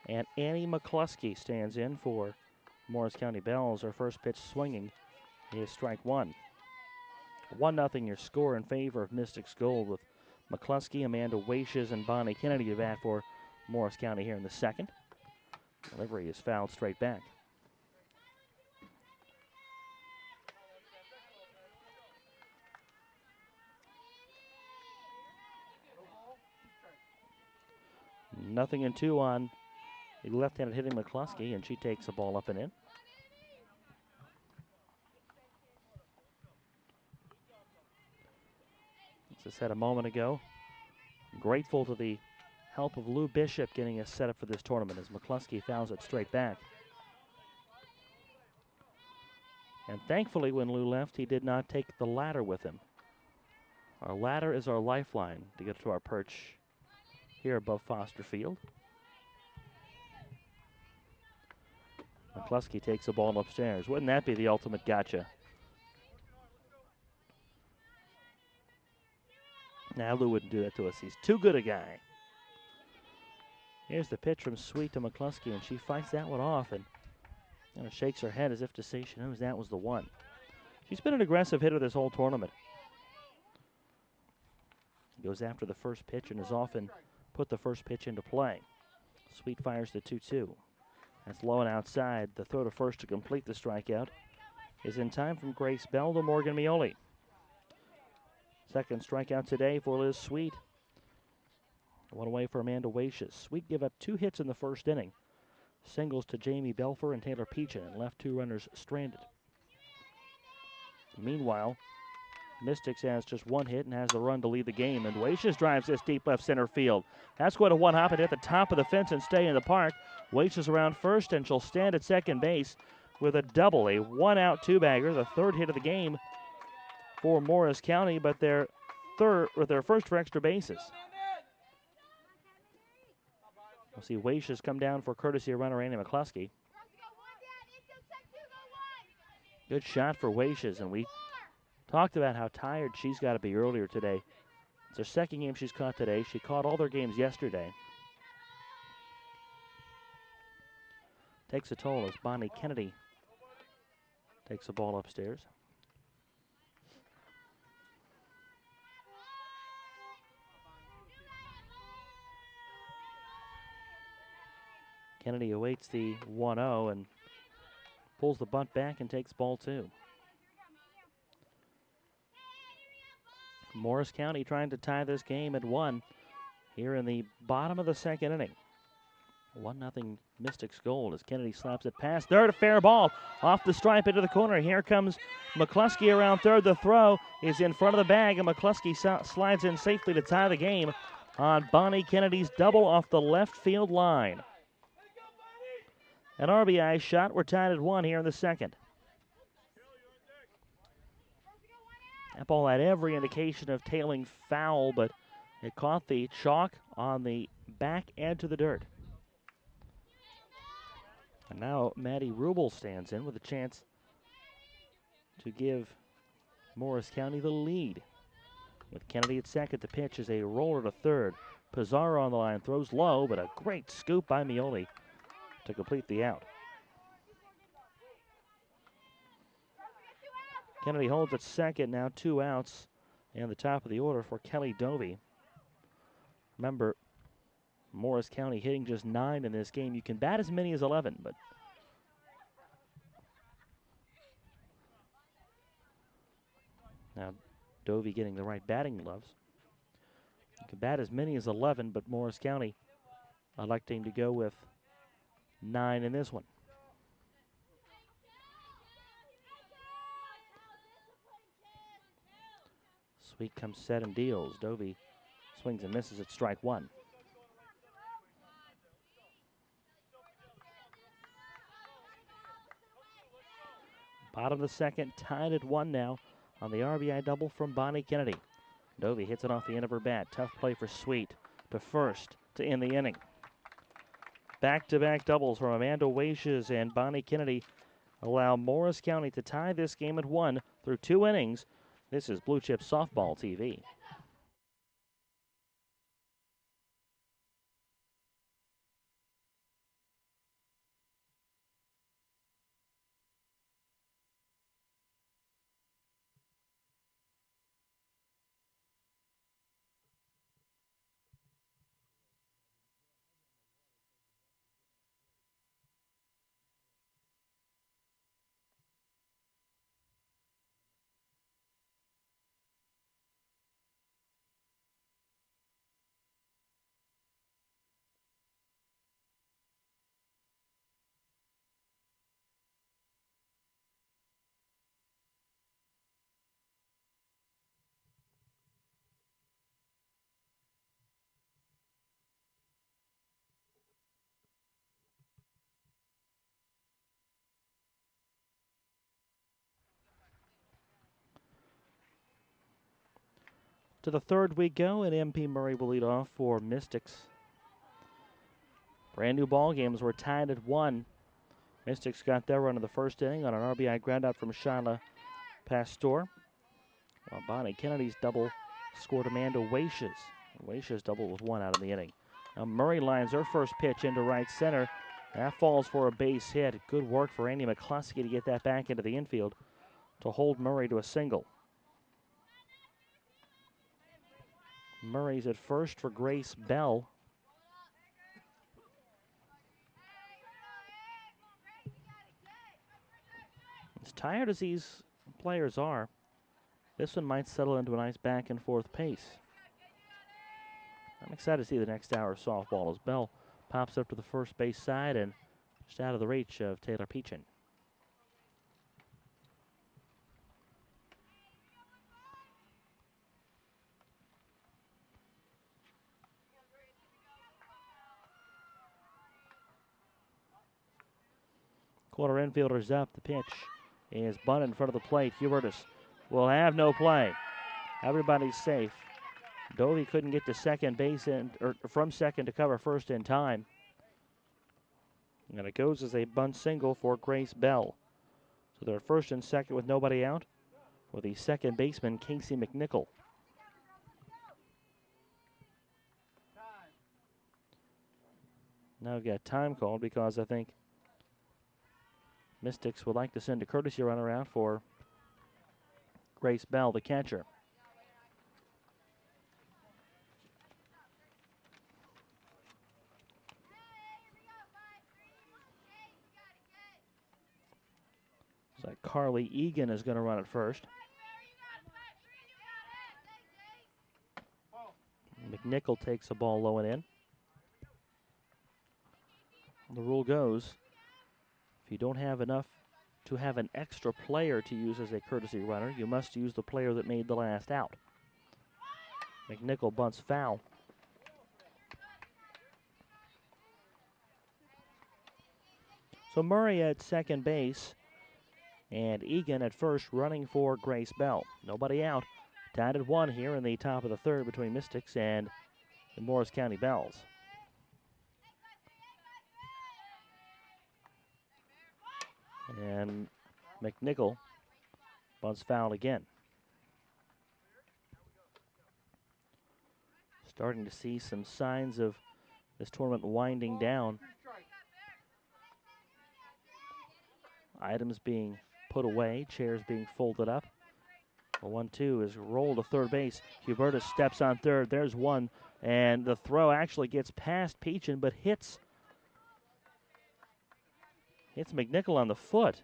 And Annie McCluskey stands in for Morris County Bells. Her first pitch swinging is strike one. 1-0 your score in favor of Mystics Gold with McCluskey, Amanda Waishes, and Bonnie Kennedy to bat for Morris County here in the second. Delivery is fouled straight back. Nothing in two on the left-handed hitting McCluskey, and she takes the ball up and in. As I said a moment ago, grateful to the help of Lou Bishop getting us set up for this tournament as McCluskey fouls it straight back. And thankfully, when Lou left, he did not take the ladder with him. Our ladder is our lifeline to get to our perch here above Foster Field. McCluskey takes the ball upstairs. Wouldn't that be the ultimate gotcha? Now Lou wouldn't do that to us. He's too good a guy. Here's the pitch from Sweet to McCluskey, and she fights that one off and kind of shakes her head as if to say she knows that was the one. She's been an aggressive hitter this whole tournament. Goes after the first pitch and has often put the first pitch into play. Sweet fires the 2-2. That's low and outside. The throw to first to complete the strikeout is in time from Grace Bell to Morgan Mioli. Second strikeout today for Liz Sweet. One away for Amanda Waishes. Sweet gave up 2 hits in the first inning. Singles to Jamie Belfer and Taylor Peachin and left 2 runners stranded. Meanwhile, Mystics has just 1 hit and has the run to lead the game, and Waishes drives this deep left center field. That's going to one-hop it at the top of the fence and stay in the park. Waishes around first, and she'll stand at second base with a double, a 1-out 2-bagger, the 3rd hit of the game for Morris County, but their first for extra bases. We'll see Waishes come down for courtesy of runner Annie McCluskey. Good shot for Waishes, and we talked about how tired she's got to be earlier today. It's her second game she's caught today. She caught all their games yesterday. Takes a toll as Bonnie Kennedy takes the ball upstairs. Kennedy awaits the 1-0 and pulls the bunt back and takes ball 2. Morris County trying to tie this game at 1 here in the bottom of the second inning. 1-0 Mystics Gold as Kennedy slaps it past third. A fair ball off the stripe into the corner. Here comes McCluskey around third. The throw is in front of the bag, and McCluskey slides in safely to tie the game on Bonnie Kennedy's double off the left field line. An RBI shot. We're tied at 1 here in the second. That ball had every indication of tailing foul, but it caught the chalk on the back edge of the dirt. And now Maddie Rubel stands in with a chance to give Morris County the lead. With Kennedy at second, the pitch is a roller to third. Pizarro on the line, throws low, but a great scoop by Mioli to complete the out. Kennedy holds at second, now 2 outs, and the top of the order for Kelly Dovey. Remember, Morris County hitting just 9 in this game. You can bat as many as 11, but now Dovey getting the right batting gloves. You can bat as many as 11, but Morris County electing to go with 9 in this one. Sweet comes set and deals. Dovey swings and misses at strike 1. Bottom of the second, tied at 1 now on the RBI double from Bonnie Kennedy. Dovey hits it off the end of her bat. Tough play for Sweet to first to end the inning. Back-to-back doubles from Amanda Waishes and Bonnie Kennedy allow Morris County to tie this game at 1 through 2 innings. This is Bluechip Softball TV. To the third we go, and MP Murray will lead off for Mystics. Brand new ball games were tied at 1. Mystics got their run in the first inning on an RBI groundout from Shyla Pastor, while Bonnie Kennedy's double scored Amanda Wacia's. Wacia's double with 1 out in the inning. Now Murray lines her first pitch into right center. That falls for a base hit. Good work for Andy McCluskey to get that back into the infield to hold Murray to a single. Murray's at first for Grace Bell. As tired as these players are, this one might settle into a nice back and forth pace. I'm excited to see the next hour of softball as Bell pops up to the first base side and just out of the reach of Taylor Peachin. Corner infielders up. The pitch is bunted in front of the plate. Hubertus will have no play. Everybody's safe. Dovey couldn't get to second base or from second to cover first in time. And it goes as a bunt single for Grace Bell. So they're first and second with nobody out for the second baseman, Casey McNichol. Now we've got time called because I think Mystics would like to send a courtesy runner out for Grace Bell, the catcher. So Carly Egan is going to run it first. McNichol takes the ball low and in. The rule goes, if you don't have enough to have an extra player to use as a courtesy runner, you must use the player that made the last out. McNichol bunts foul. So Murray at second base and Egan at first running for Grace Bell. Nobody out. Tied at 1 here in the top of the third between Mystics and the Morris County Bells. And McNichol bunts foul again. Starting to see some signs of this tournament winding down. Items being put away, chairs being folded up. The 1-2 is rolled to third base. Hubertus steps on third. There's one. And the throw actually gets past Peachin, but hits McNichol on the foot.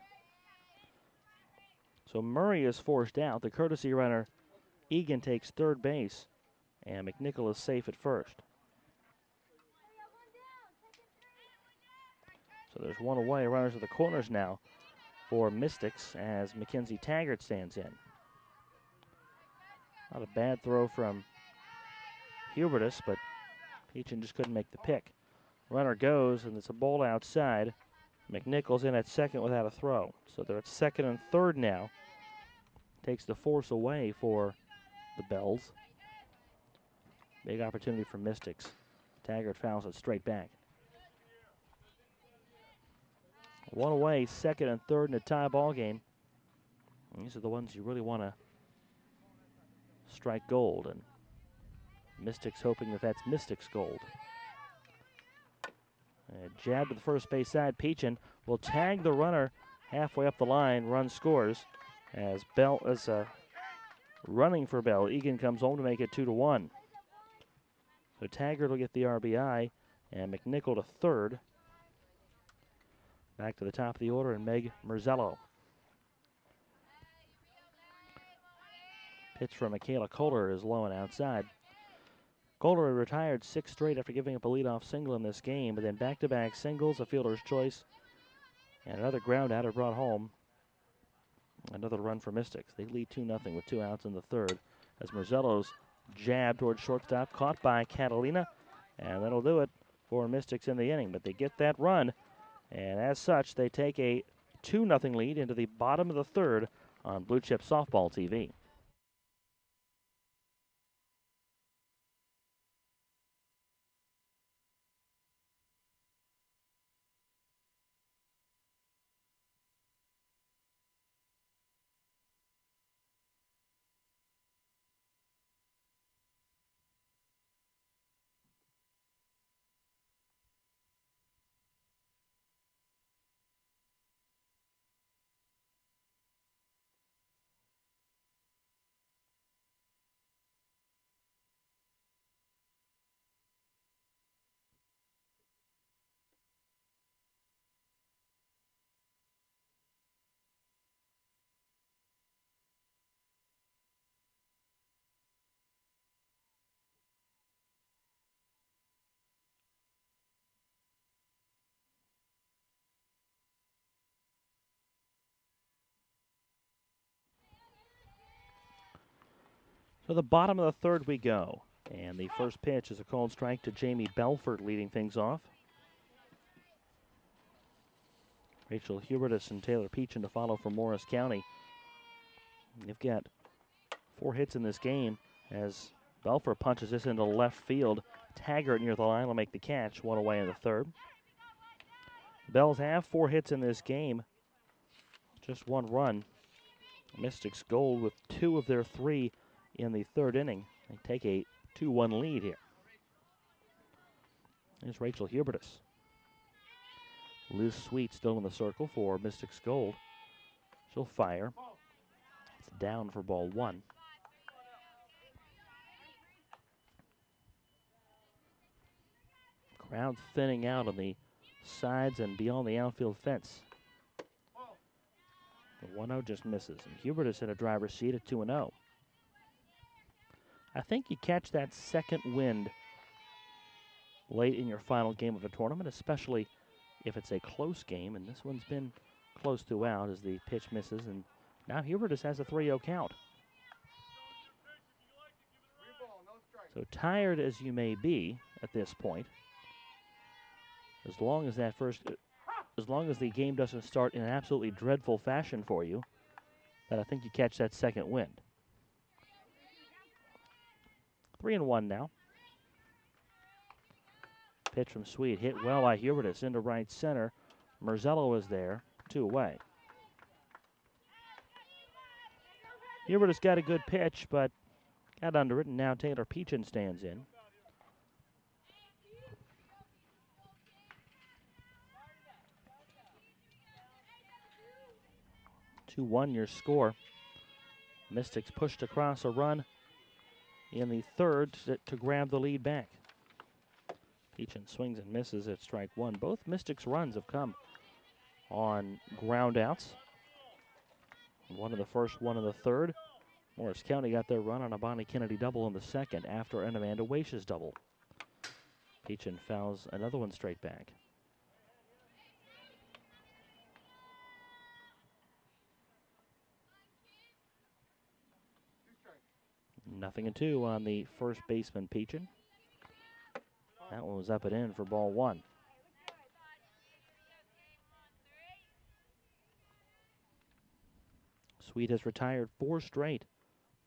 So Murray is forced out. The courtesy runner, Egan, takes third base, and McNichol is safe at first. So there's one away. Runners at the corners now for Mystics as Mackenzie Taggart stands in. Not a bad throw from Hubertus, but Peachin just couldn't make the pick. Runner goes, and it's a ball outside. McNichol's in at second without a throw. So they're at second and third now. Takes the force away for the Bells. Big opportunity for Mystics. Taggart fouls it straight back. One away, second and third in a tie ball game. These are the ones you really want to strike gold, and Mystics hoping that that's Mystics gold. A jab to the first base side. Peachin will tag the runner halfway up the line. Run scores as Bell is running for Bell. Egan comes home to make it 2-1. So Taggart will get the RBI, and McNichol to third. Back to the top of the order, and Meg Merzello. Pitch from Michaela Kohler is low and outside. Kohler retired 6 straight after giving up a leadoff single in this game, but then back-to-back singles, a fielder's choice, and another ground out are brought home. Another run for Mystics. They lead 2-0 with 2 outs in the third as Merzello's jab towards shortstop caught by Catalina, and that'll do it for Mystics in the inning. But they get that run, and as such, they take a 2-0 lead into the bottom of the third on Bluechip Softball TV. To the bottom of the third we go. And the first pitch is a called strike to Jamie Belford, leading things off. Rachel Hubertus and Taylor Peachin to follow for Morris County. They've got 4 hits in this game as Belford punches this into left field. Taggart near the line will make the catch, 1 away in the third. Bells have 4 hits in this game, just 1 run. Mystics Gold with 2 of their 3 in the third inning. They take a 2-1 lead here. There's Rachel Hubertus. Liz Sweet still in the circle for Mystics Gold. She'll fire. It's down for ball 1. Crowd thinning out on the sides and beyond the outfield fence. The 1-0 just misses, and Hubertus in a driver's seat at 2-0. I think you catch that second wind late in your final game of a tournament, especially if it's a close game, and this one's been close throughout as the pitch misses, and now Hubertus has a 3-0 count. So tired as you may be at this point, as long as the game doesn't start in an absolutely dreadful fashion for you, that I think you catch that second wind. 3-1 now. Pitch from Sweet, hit well by Hubertus into right center. Merzello is there, 2 away. Hubertus got a good pitch, but got under it, and now Taylor Peachin stands in. 2-1 your score. Mystics pushed across a run in the third to grab the lead back. Peachin swings and misses at strike 1. Both Mystics runs have come on ground outs. One in the first, one in the third. Morris County got their run on a Bonnie Kennedy double in the second after an Amanda Waish's double. Peachin fouls another one straight back. Nothing and 2 on the first baseman, Peachin. That one was up and in for ball 1. Sweet has retired 4 straight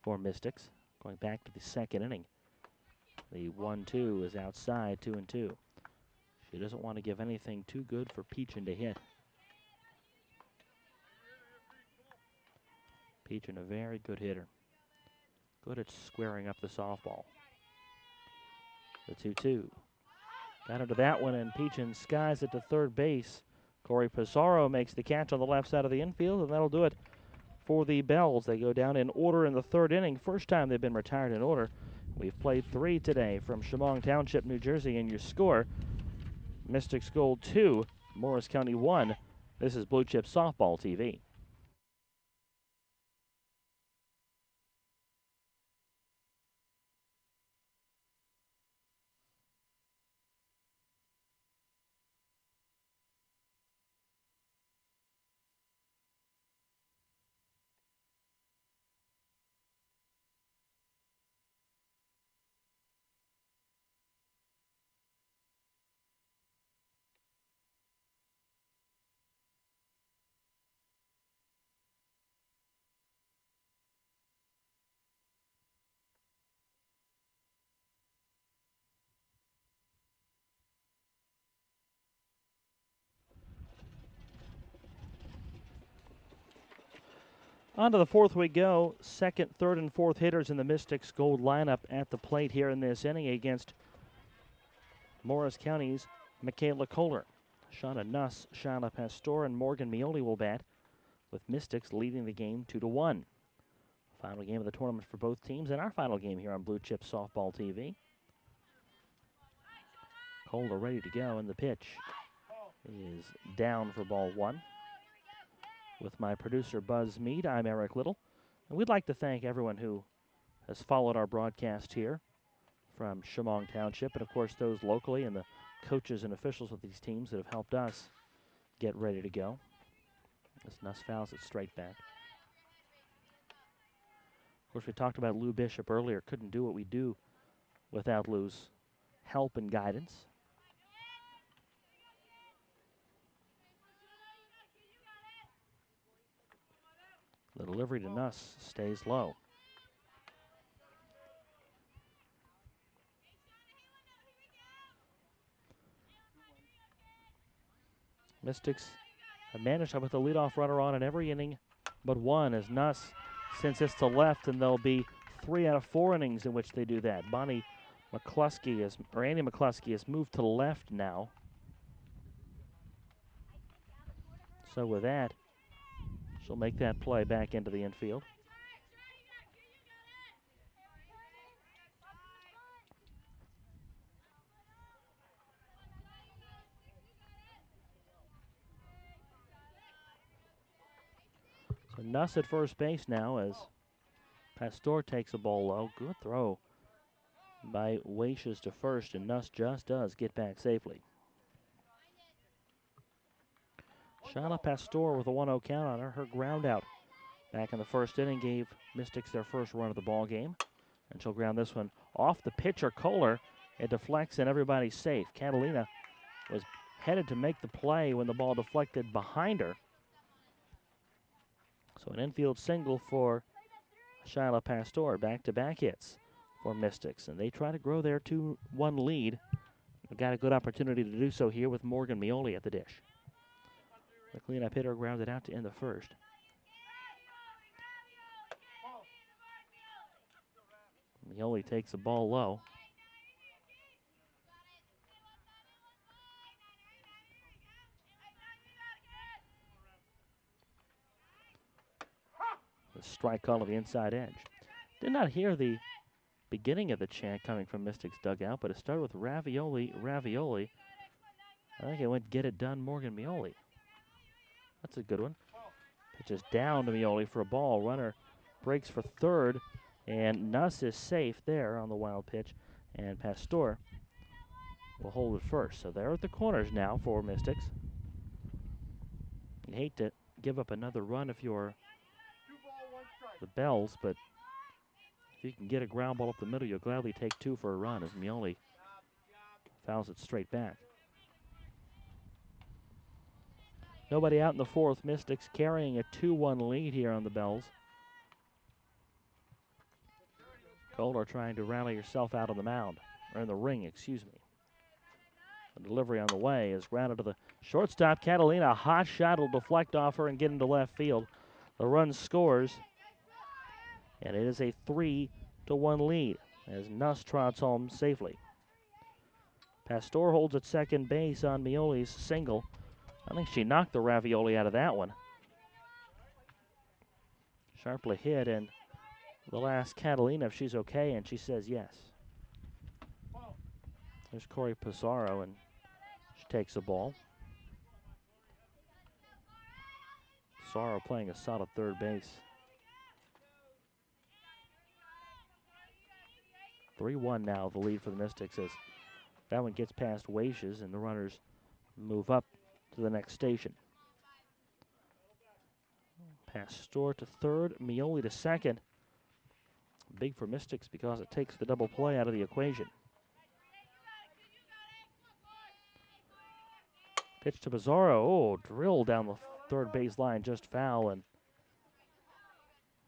for Mystics, going back to the second inning. The 1-2 is outside, 2-2. She doesn't want to give anything too good for Peachin to hit. Peachin, a very good hitter. Good at squaring up the softball. The 2-2. Got into that one, and Peachin skies it to third base. Corey Pizarro makes the catch on the left side of the infield, and that'll do it for the Bells. They go down in order in the third inning. First time they've been retired in order. We've played 3 today from Chemung Township, New Jersey, and your score, Mystics Gold 2, Morris County 1. This is Bluechip Softball TV. On to the fourth we go. Second, third, and fourth hitters in the Mystics Gold lineup at the plate here in this inning against Morris County's Michaela Kohler. Shauna Nuss, Shauna Pastor, and Morgan Mioli will bat, with Mystics leading the game 2-1. Final game of the tournament for both teams, and our final game here on Bluechip Softball TV. Kohler ready to go, and the pitch is down for ball 1. With my producer, Buzz Mead, I'm Eric Little. And we'd like to thank everyone who has followed our broadcast here from Chemung Township, and of course those locally and the coaches and officials of these teams that have helped us get ready to go. As Nuss fouls it straight back. course, we talked about Lou Bishop earlier. Couldn't do what we do without Lou's help and guidance. The delivery to Nuss stays low. Mystics have managed to put the leadoff runner on in every inning but one, as Nuss sends this to left, and there'll be 3 out of 4 innings in which they do that. Andy McCluskey has moved to left now. So with that, she'll make that play back into the infield. So Nuss at first base now as Pastor takes a ball low. Good throw by Waishes to first, and Nuss just does get back safely. Shyla Pastor with a 1-0 count on her. Her ground out back in the first inning gave Mystics their first run of the ball game. And she'll ground this one off the pitcher, Kohler. It deflects and everybody's safe. Catalina was headed to make the play when the ball deflected behind her. So an infield single for Shyla Pastor. Back-to-back hits for Mystics. And they try to grow their 2-1 lead. They've got a good opportunity to do so here with Morgan Mioli at the dish. The cleanup hitter grounded out to end the first. Mioli takes the ball low. The strike call to the inside edge. Did not hear the beginning of the chant coming from Mystics dugout, but it started with Ravioli, Ravioli. I think it went get it done, Morgan Mioli. That's a good one. Pitches down to Mioli for a ball. Runner breaks for third, and Nuss is safe there on the wild pitch, and Pastor will hold it first. So they're at the corners now for Mystics. You hate to give up another run if you're the Bells, but if you can get a ground ball up the middle, you'll gladly take 2 for a run as Mioli fouls it straight back. Nobody out in the fourth. Mystics carrying a 2-1 lead here on the Bells. Kohler trying to rally herself out on the mound, or in the ring, excuse me. The delivery on the way is grounded to the shortstop. Catalina, a hot shot will deflect off her and get into left field. The run scores, and it is a 3-1 lead as Nuss trots home safely. Pastor holds at second base on Mioli's single. I think she knocked the Ravioli out of that one. Sharply hit, and they'll ask Catalina if she's okay, and she says yes. There's Corey Pizarro, and she takes the ball. Pizarro playing a solid third base. 3-1 now, the lead for the Mystics as that one gets past Waishes, and the runners move up to the next station. Pastor to third, Mioli to second. Big for Mystics because it takes the double play out of the equation. Pitch to Pizarro. Oh, drilled down the third base line, just foul, and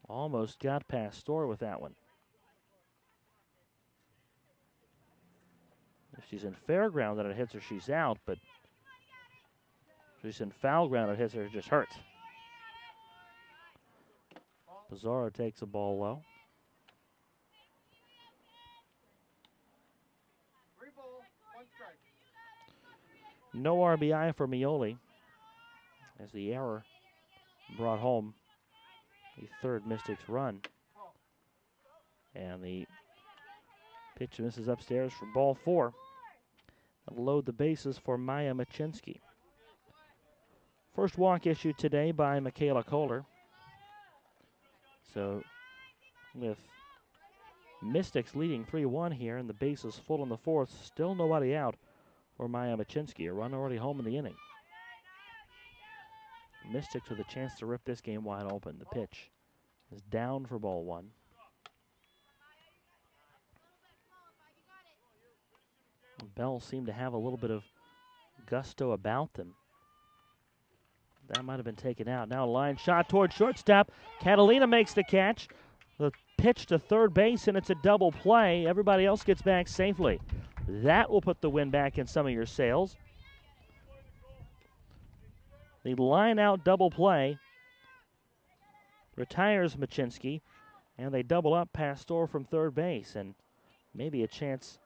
almost got Pastor with that one. If she's in fair ground and it hits her, she's out, but if she's in foul ground and it hits her, it just hurts. Pizarro takes the ball low. 3 balls, 1 strike. No RBI for Mioli as the error brought home the third Mystics run. And the pitch misses upstairs for ball 4. That'll load the bases for Maya Machinsky. First walk issued today by Michaela Kohler. So with Mystics leading 3-1 here and the bases full in the fourth, still nobody out for Maya Machinsky. A run already home in the inning. Mystics with a chance to rip this game wide open. The pitch is down for ball 1. Bells seem to have a little bit of gusto about them. That might have been taken out. Now a line shot towards shortstop. Catalina makes the catch. The pitch to third base, and it's a double play. Everybody else gets back safely. That will put the wind back in some of your sails. The line out double play retires Machinsky, and they double up Pastor from third base, and maybe a chance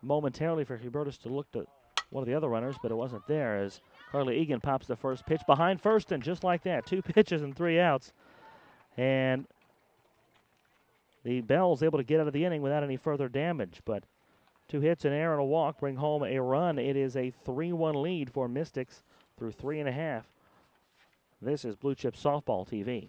momentarily for Hubertus to look to one of the other runners, but it wasn't there as Carly Egan pops the first pitch behind first, and just like that, 2 pitches and 3 outs. And the Bells able to get out of the inning without any further damage, but 2 hits, an error, and a walk bring home a run. It is a 3-1 lead for Mystics through 3.5. This is Bluechip Softball TV.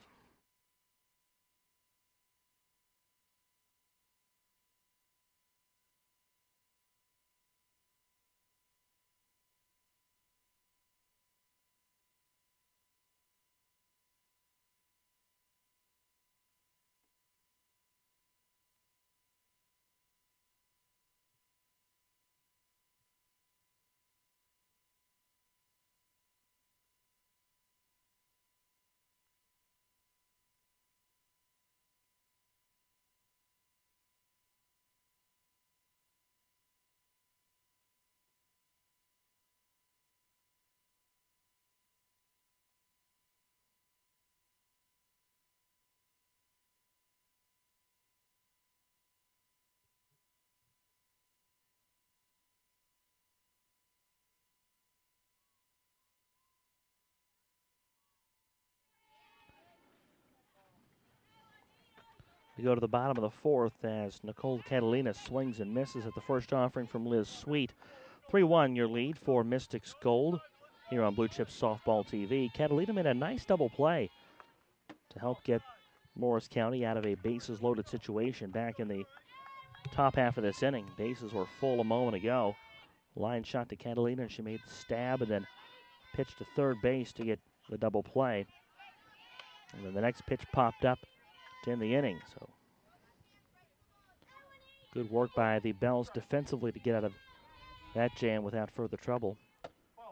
We go to the bottom of the 4th as Nicole Catalina swings and misses at the first offering from Liz Sweet. 3-1 your lead for Mystics Gold here on Bluechip Softball TV. Catalina made a nice double play to help get Morris County out of a bases loaded situation back in the top half of this inning. Bases were full a moment ago. Line shot to Catalina, and she made the stab and then pitched to third base to get the double play. And then the next pitch popped up to end the inning. So good work by the Bells defensively to get out of that jam without further trouble.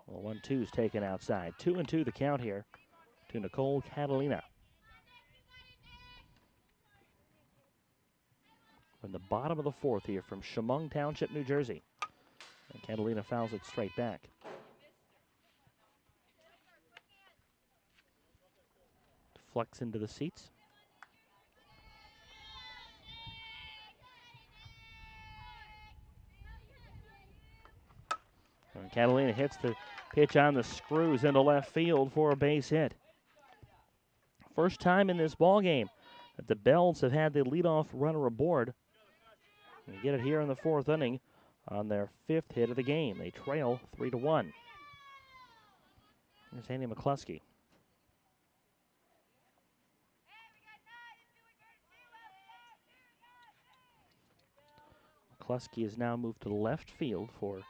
Well, 1-2 is taken outside. 2-2 the count here to Nicole Catalina. From the bottom of the 4th here from Chemung Township, New Jersey. And Catalina fouls it straight back. Flex into the seats. And Catalina hits the pitch on the screws into left field for a base hit. First time in this ball game that the Bells have had the leadoff runner aboard. And get it here in the 4th inning on their 5th hit of the game. They trail 3-1. Here's Andy McCluskey. McCluskey is now moved to left field for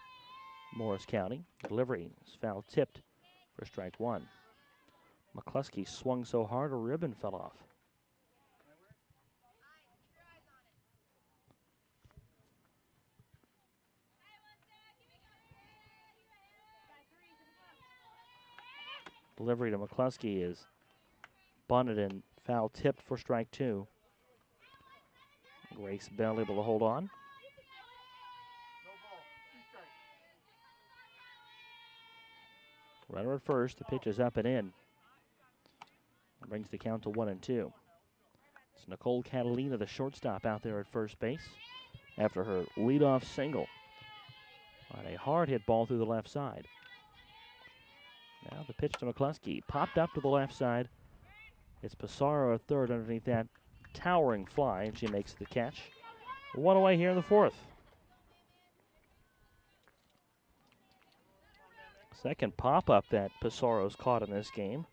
Morris County. Delivery is foul tipped for strike 1. McCluskey swung so hard a ribbon fell off. Delivery to McCluskey is bunted and foul tipped for strike 2. Grace Bell able to hold on. Runner at first, the pitch is up and in. That brings the count to 1-2. It's Nicole Catalina, the shortstop, out there at first base after her leadoff single on a hard hit ball through the left side. Now the pitch to McCluskey, popped up to the left side. It's Pissarro at third underneath that towering fly, and she makes the catch. 1 away here in the 4th. Second pop-up that Pissarro's caught in this game.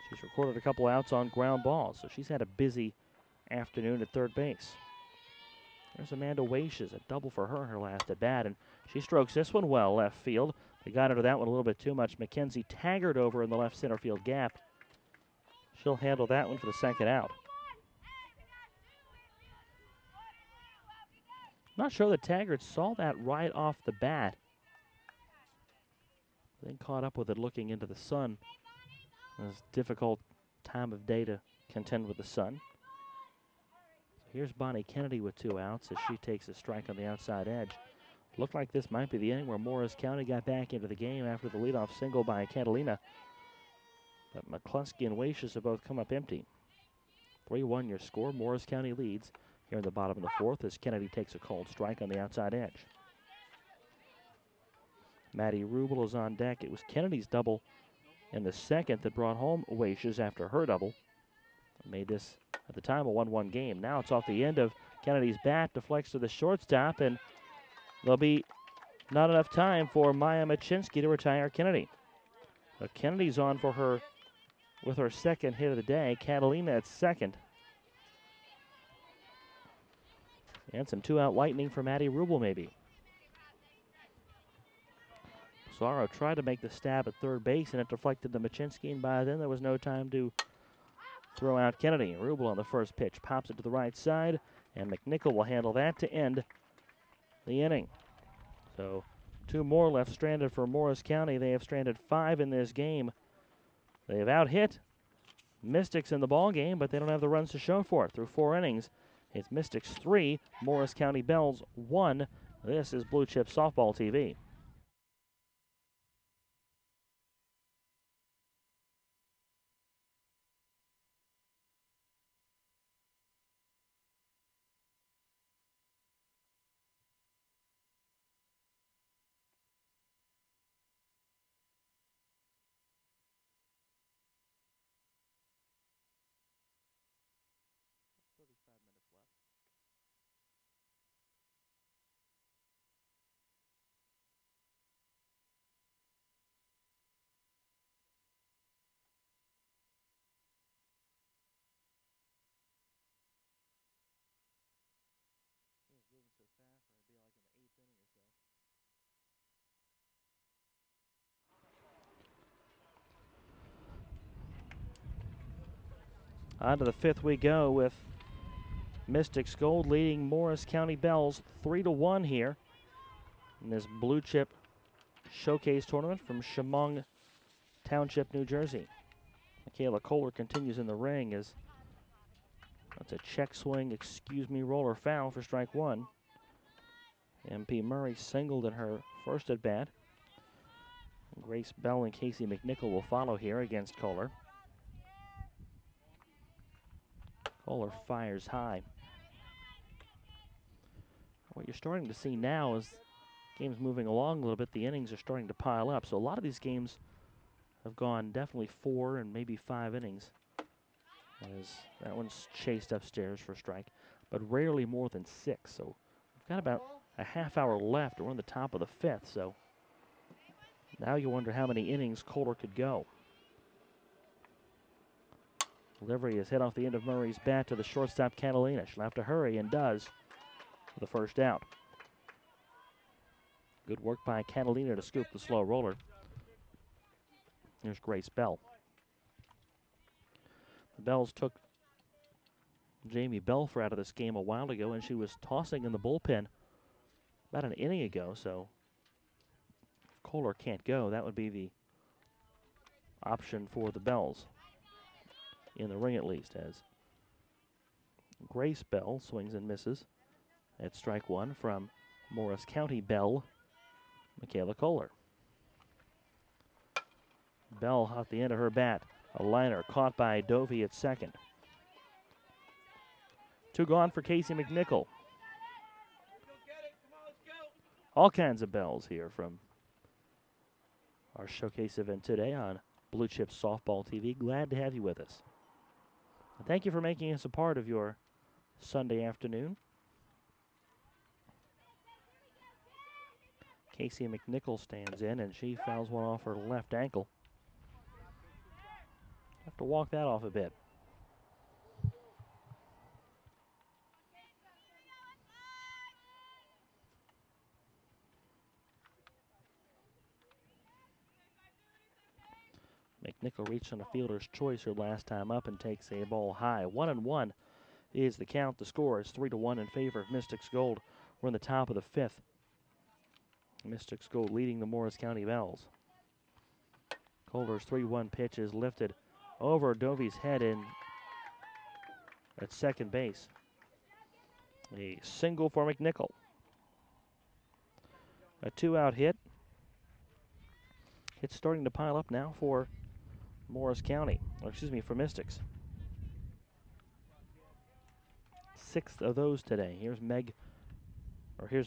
She's recorded a couple outs on ground balls, so she's had a busy afternoon at third base. There's Amanda Waishes, a double for her in her last at bat, and she strokes this one well left field. They got into that one a little bit too much. Mackenzie Taggart over in the left center field gap. She'll handle that one for the second out. Not sure the Taggart saw that right off the bat. Then caught up with it looking into the sun. It was a difficult time of day to contend with the sun. So here's Bonnie Kennedy with 2 outs as she takes a strike on the outside edge. Looked like this might be the inning where Morris County got back into the game after the leadoff single by Catalina. But McCluskey and Wacious have both come up empty. 3-1 your score. Morris County leads here in the bottom of the 4th as Kennedy takes a cold strike on the outside edge. Maddie Rubel is on deck. It was Kennedy's double in the 2nd that brought home Wacious after her double. Made this, at the time, a 1-1 game. Now it's off the end of Kennedy's bat, deflects to the shortstop, and there'll be not enough time for Maya Machinsky to retire Kennedy. But Kennedy's on for her with her 2nd hit of the day. Catalina at 2nd. And some 2-out lightning for Maddie Rubel, maybe. Pizarro tried to make the stab at third base, and it deflected to Machinsky, and by then there was no time to throw out Kennedy. Rubel on the first pitch pops it to the right side, and McNichol will handle that to end the inning. So 2 more left stranded for Morris County. They have stranded 5 in this game. They have out-hit Mystics in the ball game, but they don't have the runs to show for it. Through 4 innings, it's Mystics 3, Morris County Bells 1. This is Blue Chip Softball TV. On to the 5th we go with Mystics Gold leading Morris County Bells 3-1 here in this Blue Chip Showcase tournament from Chemung Township, New Jersey. Michaela Kohler continues in the ring as that's a check swing, roller foul for strike 1. MP Murray singled in her first at bat. Grace Bell and Casey McNichol will follow here against Kohler. Kohler fires high. What you're starting to see now is games moving along a little bit. The innings are starting to pile up. So a lot of these games have gone definitely 4 and maybe 5 innings. As that one's chased upstairs for a strike, but rarely more than 6. So we've got about a half hour left. We're on the top of the 5th. So now you wonder how many innings Kohler could go. Delivery is hit off the end of Murray's bat to the shortstop Catalina. She'll have to hurry, and does, for the first out. Good work by Catalina to scoop the slow roller. Here's Grace Bell. The Bells took Jamie Belfer out of this game a while ago, and she was tossing in the bullpen about an inning ago, so if Kohler can't go, that would be the option for the Bells. In the ring at least, as Grace Bell swings and misses at strike 1 from Morris County Bell, Michaela Kohler. Bell at the end of her bat, a liner caught by Dovey at second. 2 gone for Casey McNichol. All kinds of bells here from our showcase event today on Blue Chip Softball TV. Glad to have you with us. Thank you for making us a part of your Sunday afternoon. Casey McNichol stands in, and she fouls one off her left ankle. Have to walk that off a bit. McNichol reached on a fielder's choice her last time up and takes a ball high. 1-1 is the count. The score is 3-1 in favor of Mystics Gold. We're in the top of the 5th. Mystics Gold leading the Morris County Bells. Calder's 3-1 pitch is lifted over Dovey's head in at second base. A single for McNichol. A 2-out hit. It's starting to pile up now for Morris County, or excuse me, for Mystics. 6th of those today. Here's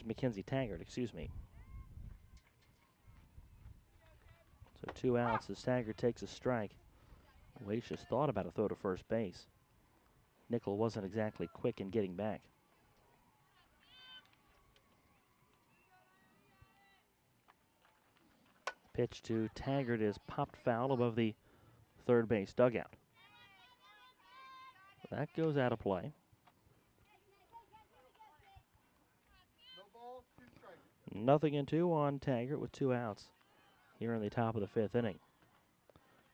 Mackenzie Taggart, excuse me. So 2 outs as Taggart takes a strike. Waitius thought about a throw to first base. Nickel wasn't exactly quick in getting back. Pitch to Taggart is popped foul above the third base dugout. That goes out of play. No ball, 2 strikes. Nothing in 2 on Taggart with 2 outs here in the top of the 5th inning.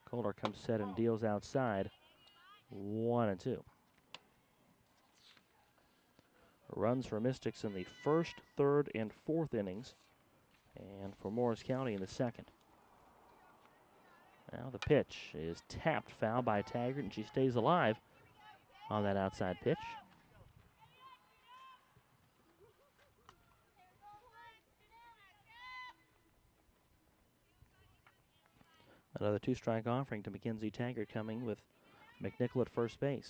Calder comes set and deals outside. 1-2. Runs for Mystics in the 1st, 3rd, and 4th innings, and for Morris County in the 2nd. Now the pitch is tapped foul by Taggart, and she stays alive on that outside pitch. Another 2-strike offering to Mackenzie Taggart coming with McNichol at first base.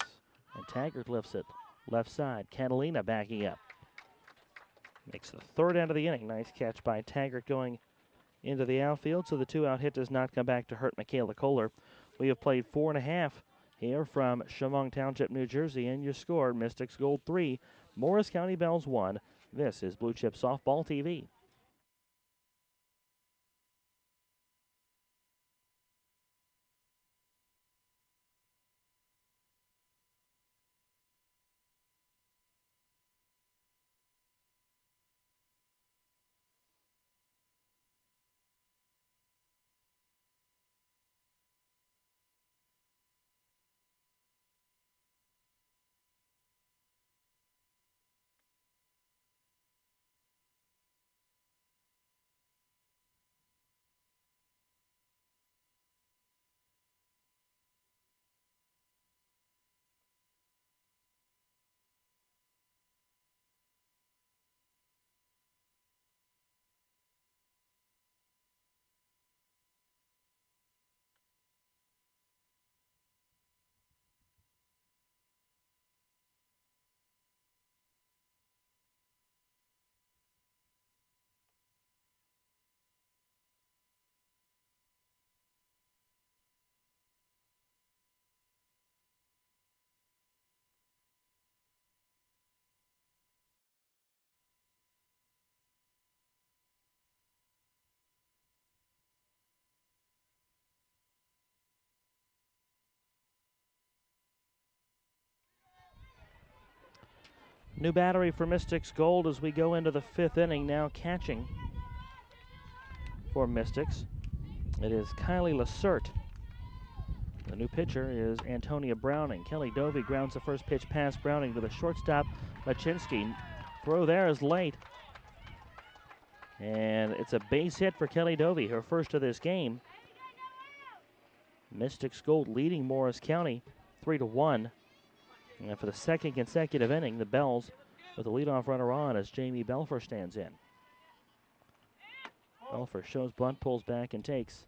And Taggart lifts it left side. Catalina backing up. Makes the 3rd out of the inning. Nice catch by Taggart going into the outfield, so the 2-out hit does not come back to hurt Michaela Kohler. We have played 4.5 here from Chemung Township, New Jersey, and your score, Mystics Gold 3, Morris County Bells 1. This is Bluechip Softball TV. New battery for Mystics Gold as we go into the 5th inning. Now catching for Mystics, it is Kylie Lacerte. The new pitcher is Antonia Browning. Kelly Dovey grounds the first pitch past Browning to the shortstop, Machinsky. Throw there is late. And it's a base hit for Kelly Dovey, her first of this game. Mystics Gold leading Morris County 3-1. And for the 2nd consecutive inning, the Bells with the leadoff runner on as Jamie Belfer stands in. Belfer shows bunt, pulls back, and takes.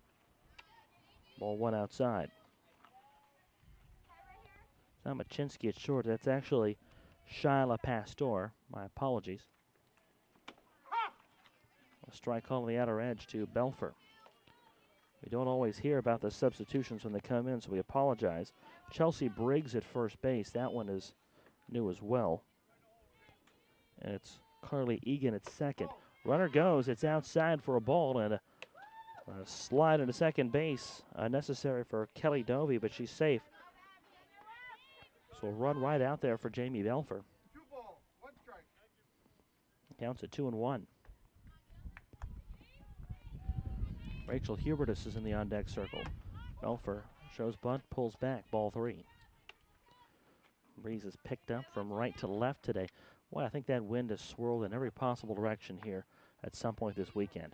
Ball 1 outside. Now Machinsky at short. That's actually Shyla Pastor. My apologies. A strike call on the outer edge to Belfer. We don't always hear about the substitutions when they come in, so we apologize. Chelsea Briggs at first base. That one is new as well. And it's Carly Egan at second. Runner goes. It's outside for a ball, and a slide into second base necessary for Kelly Dovey, but she's safe. So a run right out there for Jamie Belfer. 2 ball, 1 strike. Counts at 2-1. Rachel Hubertus is in the on-deck circle. Belfer shows bunt, pulls back, ball 3. Breeze is picked up from right to left today. Well, I think that wind has swirled in every possible direction here at some point this weekend.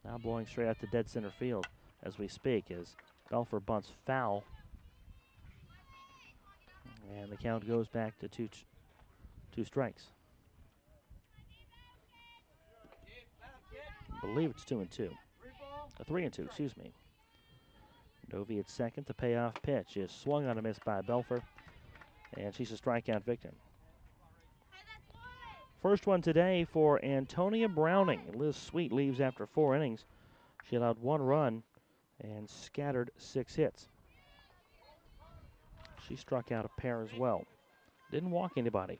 Now blowing straight out to dead center field as we speak as Belfer bunts foul. And the count goes back to two strikes. I believe it's 2-2. 3-2, excuse me. Dovey at second. The payoff pitch is swung on a miss by Belfer, and she's a strikeout victim. First one today for Antonia Browning. Liz Sweet leaves after 4 innings. She allowed 1 run and scattered 6 hits. She struck out a pair as well. Didn't walk anybody.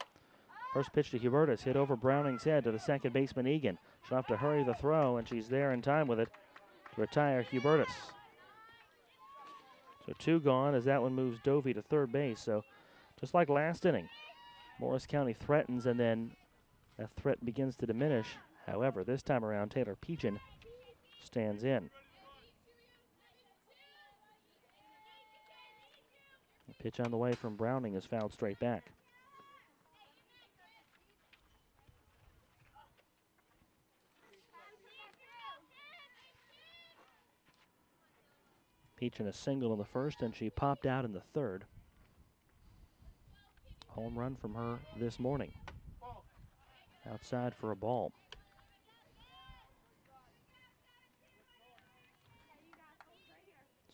First pitch to Hubertus, hit over Browning's head to the second baseman Egan. She'll have to hurry the throw, and she's there in time with it to retire Hubertus. So 2 gone as that one moves Dovey to third base. So just like last inning, Morris County threatens and then that threat begins to diminish. However, this time around, Taylor Peachin stands in. The pitch on the way from Browning is fouled straight back. Peachin a single in the first, and she popped out in the third. Home run from her this morning. Outside for a ball.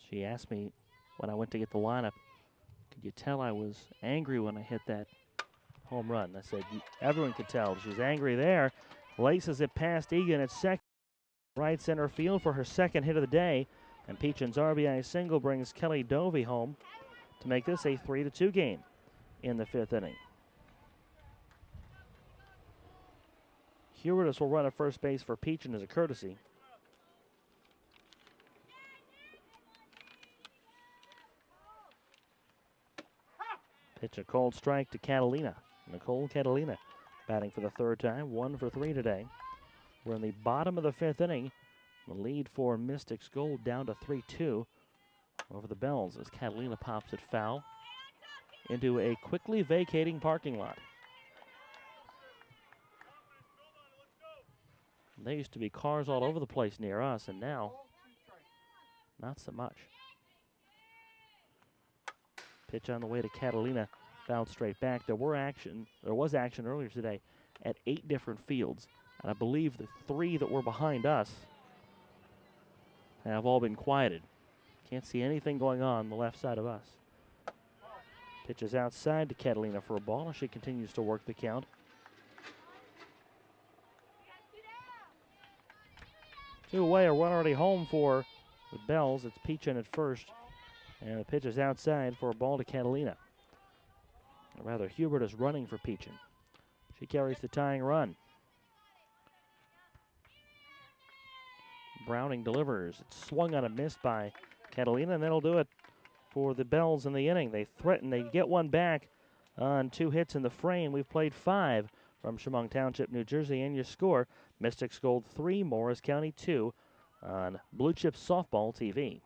She asked me when I went to get the lineup, could you tell I was angry when I hit that home run? I said, everyone could tell. She's angry there. Laces it past Egan at second. Right center field for her second hit of the day. And Peachin's RBI single brings Kelly Dovey home to make this a 3-2 game in the 5th inning. Hubertus will run at first base for Peachin as a courtesy. Pitch a cold strike to Catalina. Nicole Catalina batting for the 3rd time, 1 for 3 today. We're in the bottom of the 5th inning. The lead for Mystics Gold down to 3-2 over the Bells as Catalina pops it foul into a quickly vacating parking lot. There used to be cars all over the place near us, and now not so much. Pitch on the way to Catalina, fouled straight back. There was action earlier today at 8 different fields, and I believe the 3 that were behind us have all been quieted. Can't see anything going on the left side of us. Pitches outside to Catalina for a ball, and she continues to work the count. Two away, a run already home for the Bells. It's Peachin at first, and the pitch is outside for a ball to Catalina. Or rather, Hubert is running for Peachin. She carries the tying run. Browning delivers. It's swung on a miss by Catalina, and that'll do it for the Bells in the inning. They threaten, they get one back on 2 hits in the frame. We've played 5 from Chemung Township, New Jersey, and your score, Mystics Gold 3, Morris County 2 on Bluechip Softball TV.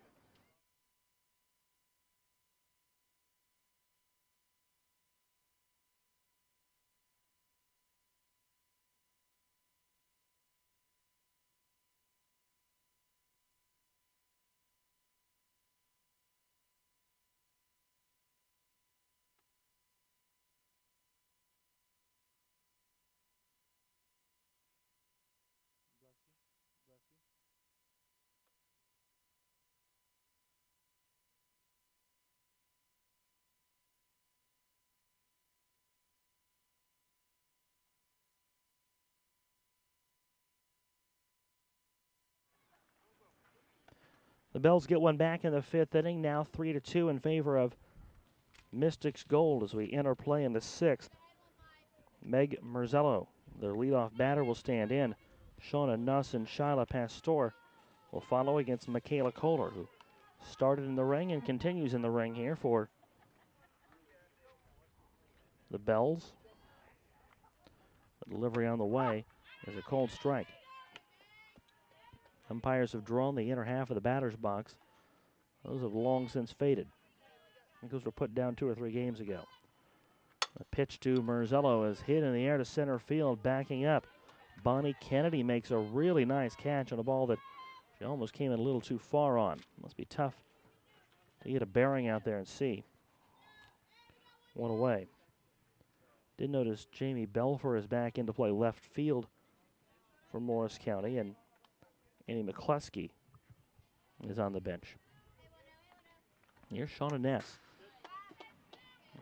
The Bells get one back in the 5th inning, now 3-2 in favor of Mystics Gold as we enter play in the 6th. Meg Merzello, their leadoff batter, will stand in. Shauna Nuss and Shyla Pastor will follow against Michaela Kohler, who started in the ring and continues in the ring here for the Bells. The delivery on the way is a cold strike. Umpires have drawn the inner half of the batter's box. Those have long since faded. I think those were put down 2 or 3 games ago. The pitch to Merzello is hit in the air to center field, backing up. Bonnie Kennedy makes a really nice catch on a ball that she almost came in a little too far on. Must be tough to get a bearing out there and see. 1 away. Did notice Jamie Belfer is back into play left field for Morris County, and Annie McCluskey is on the bench. Here's Shauna Ness.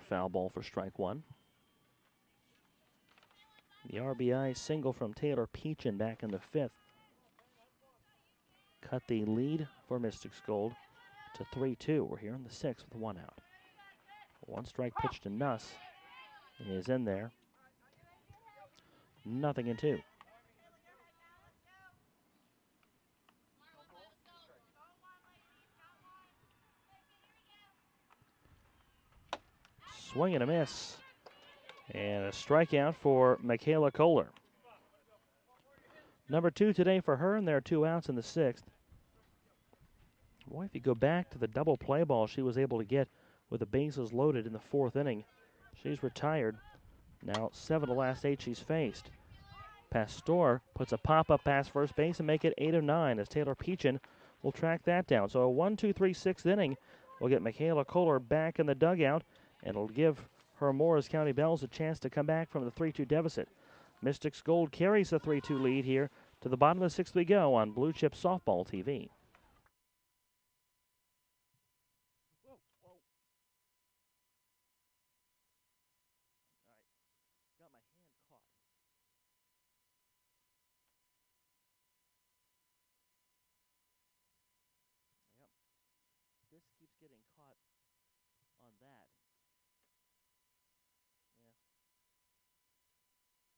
Foul ball for strike 1. The RBI single from Taylor Peachin back in the 5th cut the lead for Mystics Gold to 3-2. We're here in the 6th with 1 out. 1 strike pitch to Nuss. He is in there. 0-2. Swing and a miss. And a strikeout for Michaela Kohler. Number 2 today for her, and there are 2 outs in the 6th. Boy, if you go back to the double play ball she was able to get with the bases loaded in the 4th inning, she's retired. Now 7 of the last 8 she's faced. Pastor puts a pop-up past first base and make it 8 of 9 as Taylor Peachin will track that down. So a 1-2-3-6th inning will get Michaela Kohler back in the dugout, and it'll give her Morris County Bells a chance to come back from the 3-2 deficit. Mystics Gold carries the 3-2 lead here. To the bottom of the 6th we go on Bluechip Softball TV. This keeps getting caught on that. Yeah.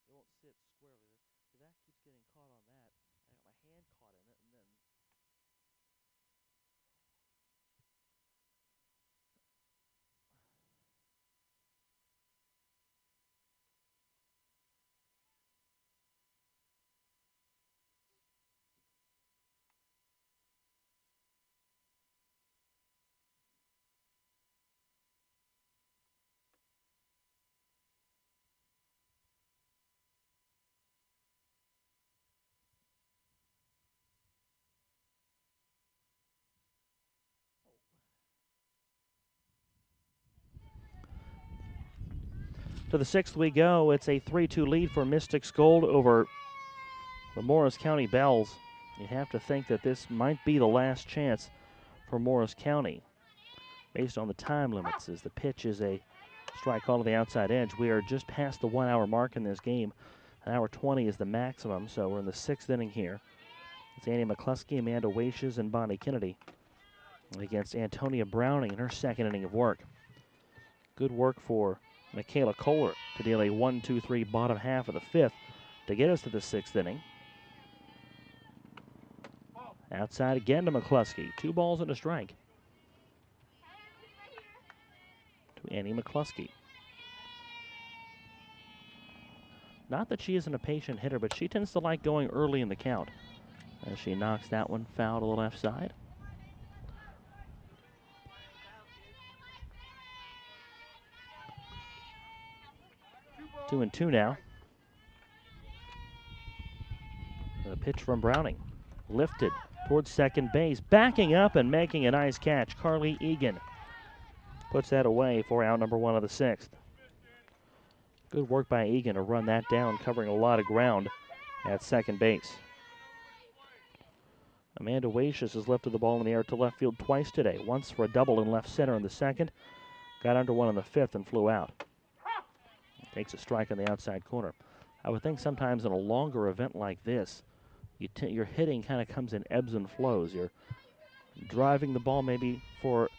It won't sit squarely. That keeps getting caught on that. I got my hand caught in it, and then to the 6th we go. It's a 3-2 lead for Mystics Gold over the Morris County Bells. You have to think that this might be the last chance for Morris County based on the time limits, as the pitch is a strike call to the outside edge. We are just past the 1 hour mark in this game. 1 hour 20 is the maximum, so we're in the 6th inning here. It's Annie McCluskey, Amanda Waishes, and Bonnie Kennedy against Antonia Browning in her 2nd inning of work. Good work for Michaela Kohler to deal a 1-2-3 bottom half of the 5th to get us to the 6th inning. Outside again to McCluskey. 2 balls and a strike to Annie McCluskey. Not that she isn't a patient hitter, but she tends to like going early in the count as she knocks that one foul to the left side. 2-2 now. The pitch from Browning. Lifted towards second base. Backing up and making a nice catch. Carly Egan puts that away for out number 1 of the 6th. Good work by Egan to run that down, covering a lot of ground at second base. Amanda Waishes has lifted the ball in the air to left field twice today. Once for a double in left center in the 2nd. Got under 1 in the 5th and flew out. Takes a strike on the outside corner. I would think sometimes in a longer event like this, your hitting kind of comes in ebbs and flows. You're driving the ball maybe for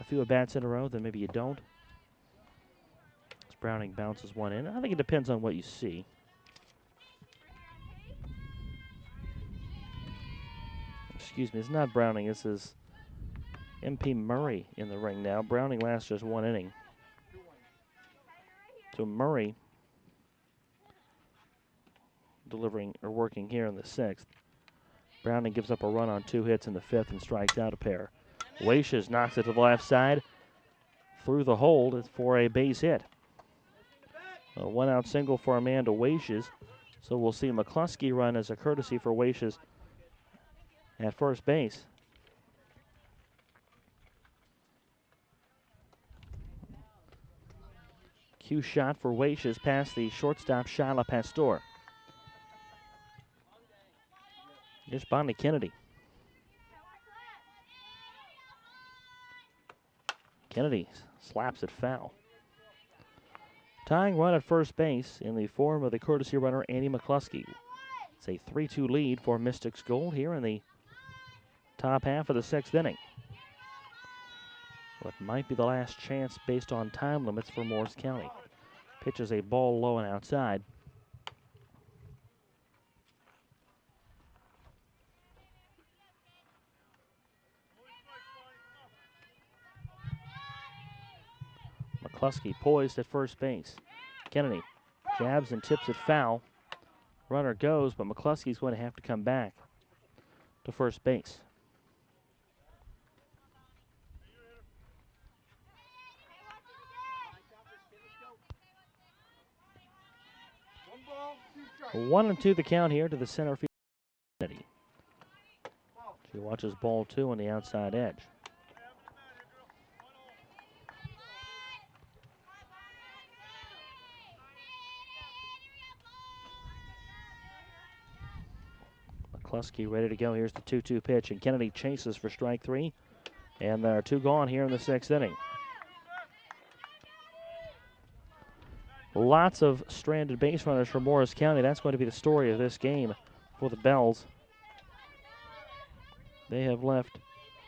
a few at-bats in a row, then maybe you don't. As Browning bounces one in. I think it depends on what you see. Excuse me, it's not Browning. This is MP Murray in the ring now. Browning lasts just 1 inning. So Murray delivering or working here in the 6th. Browning gives up a run on 2 hits in the 5th and strikes out a pair. Waishes knocks it to the left side. through the hold for a base hit. A one-out single for Amanda Waishes. So we'll see McCluskey run as a courtesy for Waishes at first base. Cue shot for Waishes past the shortstop Shyla Pastor. Here's Bonnie Kennedy. Kennedy slaps it foul. Tying run at first base in the form of the courtesy runner Annie McCluskey. It's a 3-2 lead for Mystics Gold here in the top half of the sixth inning. What might be the last chance based on time limits for Morris County. Pitches a ball low and outside. McCluskey poised at first base. Kennedy jabs and tips it foul. Runner goes, but McCluskey's going to have to come back to first base. One ball, 2 strikes. 1-2 the count here to the center field. Kennedy. She watches ball 2 on the outside edge. McCluskey ready to go. Here's the 2-2 pitch, and Kennedy chases for strike 3. And there are 2 gone here in the sixth inning. Lots of stranded base runners for Morris County. That's going to be the story of this game for the Bells. They have left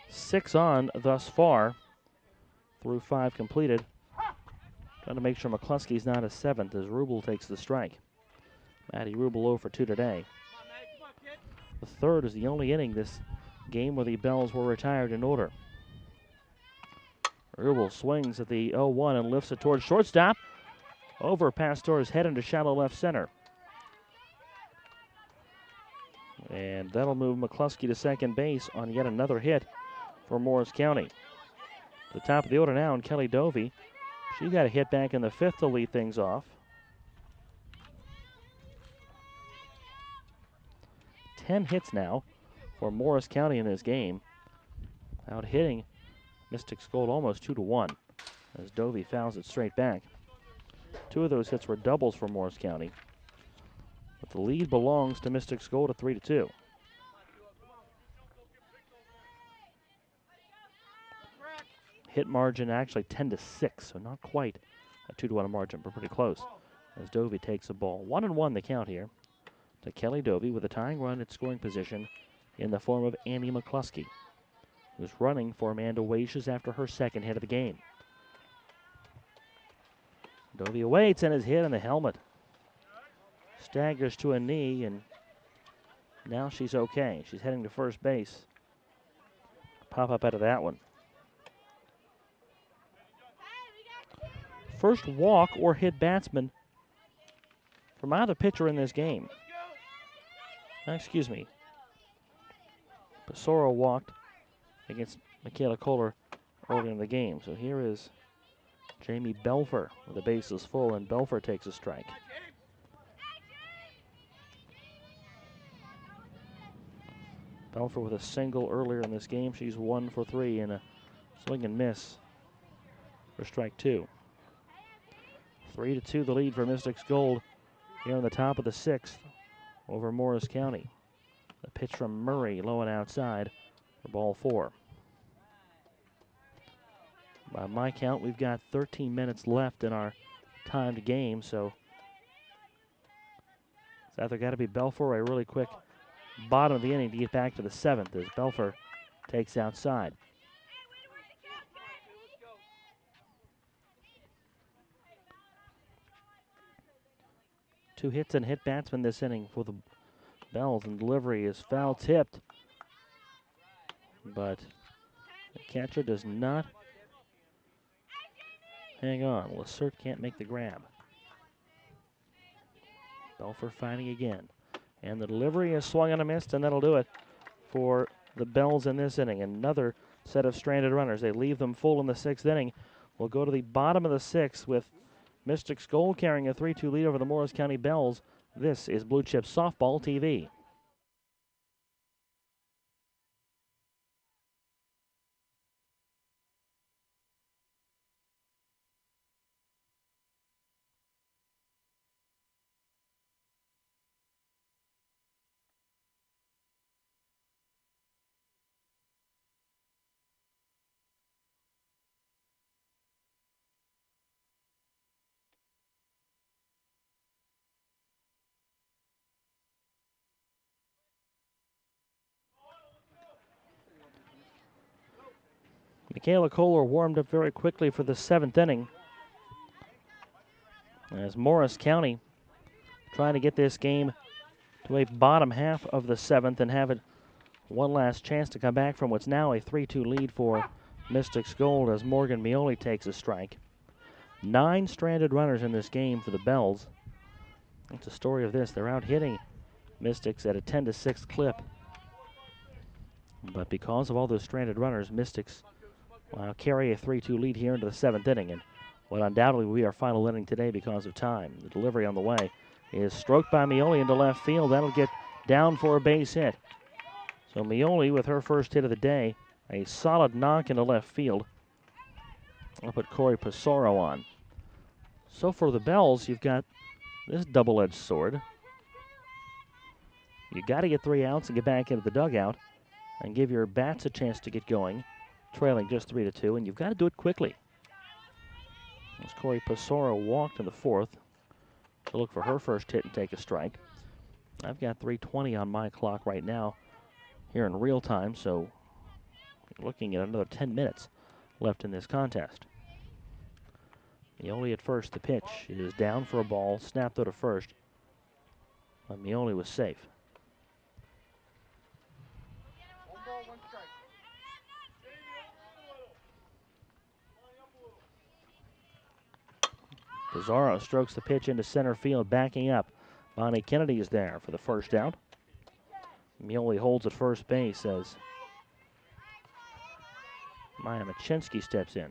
6 on thus far through 5 completed. Trying to make sure McCluskey's not a 7th as Rubel takes the strike. Maddie Rubel 0 for 2 today. The third is the only inning this game where the Bells were retired in order. Rubel swings at the 0-1 and lifts it towards shortstop. Over Pastor's head into shallow left center. And that'll move McCluskey to second base on yet another hit for Morris County. The top of the order now, and Kelly Dovey. She got a hit back in the 5th to lead things off. 10 hits now for Morris County in this game. Out hitting Mystics Gold almost 2-1 as Dovey fouls it straight back. 2 of those hits were doubles for Morris County. But the lead belongs to Mystics Gold at 3-2. Hit margin actually 10-6, so not quite a 2-1 margin, but pretty close. As Dovey takes the ball. 1-1 the count here to Kelly Dovey with a tying run at scoring position in the form of Annie McCluskey, who's running for Amanda Waishes after her second hit of the game. Dovey awaits and is hit in the helmet. Staggers to a knee, and now she's okay. She's heading to first base. Pop up out of that one. First walk or hit batsman from either pitcher in this game. Excuse me. Pesoro walked against Michaela Kohler early in the game. So here is Jamie Belfer with the bases full, and Belfer takes a strike. Belfer with a single earlier in this game. She's 1 for 3 and a swing and miss for strike 2. 3-2 the lead for Mystics Gold here on the top of the 6th over Morris County. The pitch from Murray, low and outside for ball 4. By my count, we've got 13 minutes left in our timed game, so it's either got to be Belfer or a really quick bottom of the inning to get back to the 7th as Belfer takes outside. Two hits and hit batsmen this inning for the Bells, and delivery is foul tipped, but the catcher does not hang on. Lacerte can't make the grab. Belfer fighting again, and the delivery is swung and a missed, and that'll do it for the Bells in this inning. Another set of stranded runners. They leave them full in the 6th inning We'll go to the bottom of the 6th with Mystics Gold carrying a 3-2 lead over the Morris County Bells. This is Blue Chip Softball TV. Michaela Kohler warmed up very quickly for the 7th inning, as Morris County trying to get this game to a bottom half of the 7th and have it one last chance to come back from what's now a 3-2 lead for Mystics Gold as Morgan Mioli takes a strike. 9 stranded runners in this game for the Bells. That's the story of this. They're out hitting Mystics at a 10-6 clip. But because of all those stranded runners, Mystics carry a 3-2 lead here into the 7th inning. And what undoubtedly will be our final inning today because of time. The delivery on the way is stroked by Mioli into left field. That'll get down for a base hit. So Mioli with her first hit of the day, a solid knock into left field. I'll put Corey Pesaro on. So for the Bells, you've got this double-edged sword. You got to get 3 outs and get back into the dugout and give your bats a chance to get going, trailing just 3-2, and you've got to do it quickly. As Corey Pesaro walked in the 4th to look for her first hit and take a strike. I've got 3:20 on my clock right now here in real time, so looking at another 10 minutes left in this contest. Mioli at first. The pitch is down for a ball, snapped out to first, but Mioli was safe. 1 ball, 1 strike. Pizarro strokes the pitch into center field, backing up. Bonnie Kennedy is there for the first out. Mioli holds at first base as Maya Machinsky steps in.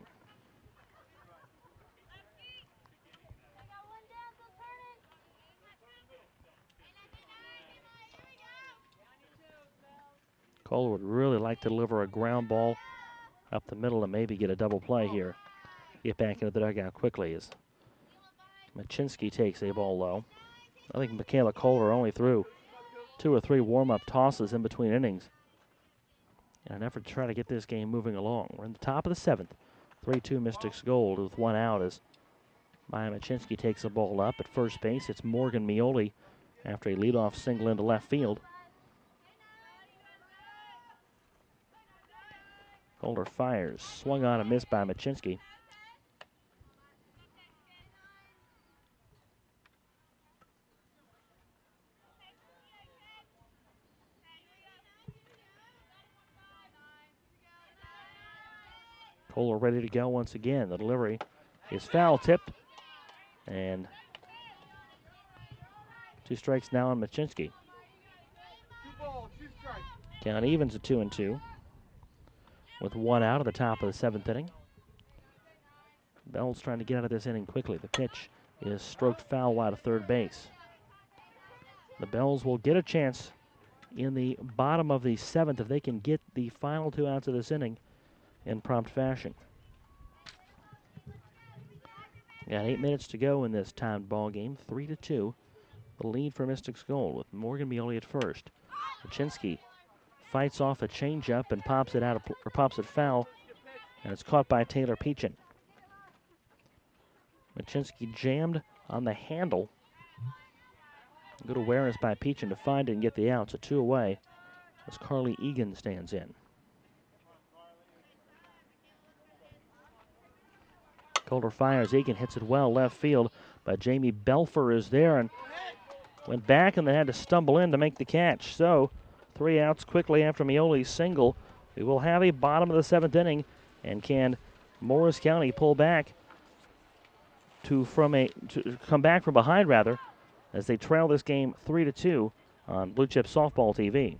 Kohler would really like to deliver a ground ball up the middle and maybe get a double play here. Get back into the dugout quickly as Machinsky takes a ball low. I think Michaela Kohler only threw 2 or 3 warm-up tosses in between innings in an effort to try to get this game moving along. We're in the top of the 7th. 3-2 Mystics Gold with 1 out as Maya Machinsky takes the ball up at first base. It's Morgan Mioli after a leadoff single into left field. Kohler fires, swung on and missed by Machinsky. Kohler ready to go once again. The delivery is foul tipped, and 2 strikes now on Machinsky. 2 balls, 2 strikes. Count evens at 2-2 with 1 out at the top of the 7th inning. Bell's trying to get out of this inning quickly. The pitch is stroked foul wide of third base. The Bells will get a chance in the bottom of the 7th if they can get the final 2 outs of this inning in prompt fashion. Got 8 minutes to go in this timed ball game. 3-2. The lead for Mystics Gold with Morgan Mioli at first. Machinsky fights off a changeup and pops it foul, and it's caught by Taylor Peachin. Machinsky jammed on the handle. Good awareness by Peachin to find it and get the out. So 2 away as Carly Egan stands in. Kohler fires. Egan hits it well left field, but Jamie Belfer is there and went back and then had to stumble in to make the catch. So 3 outs quickly after Mioli's single. We will have a bottom of the 7th inning, and can Morris County pull back to come back from behind rather, as they trail this game 3-2 on Blue Chip Softball TV.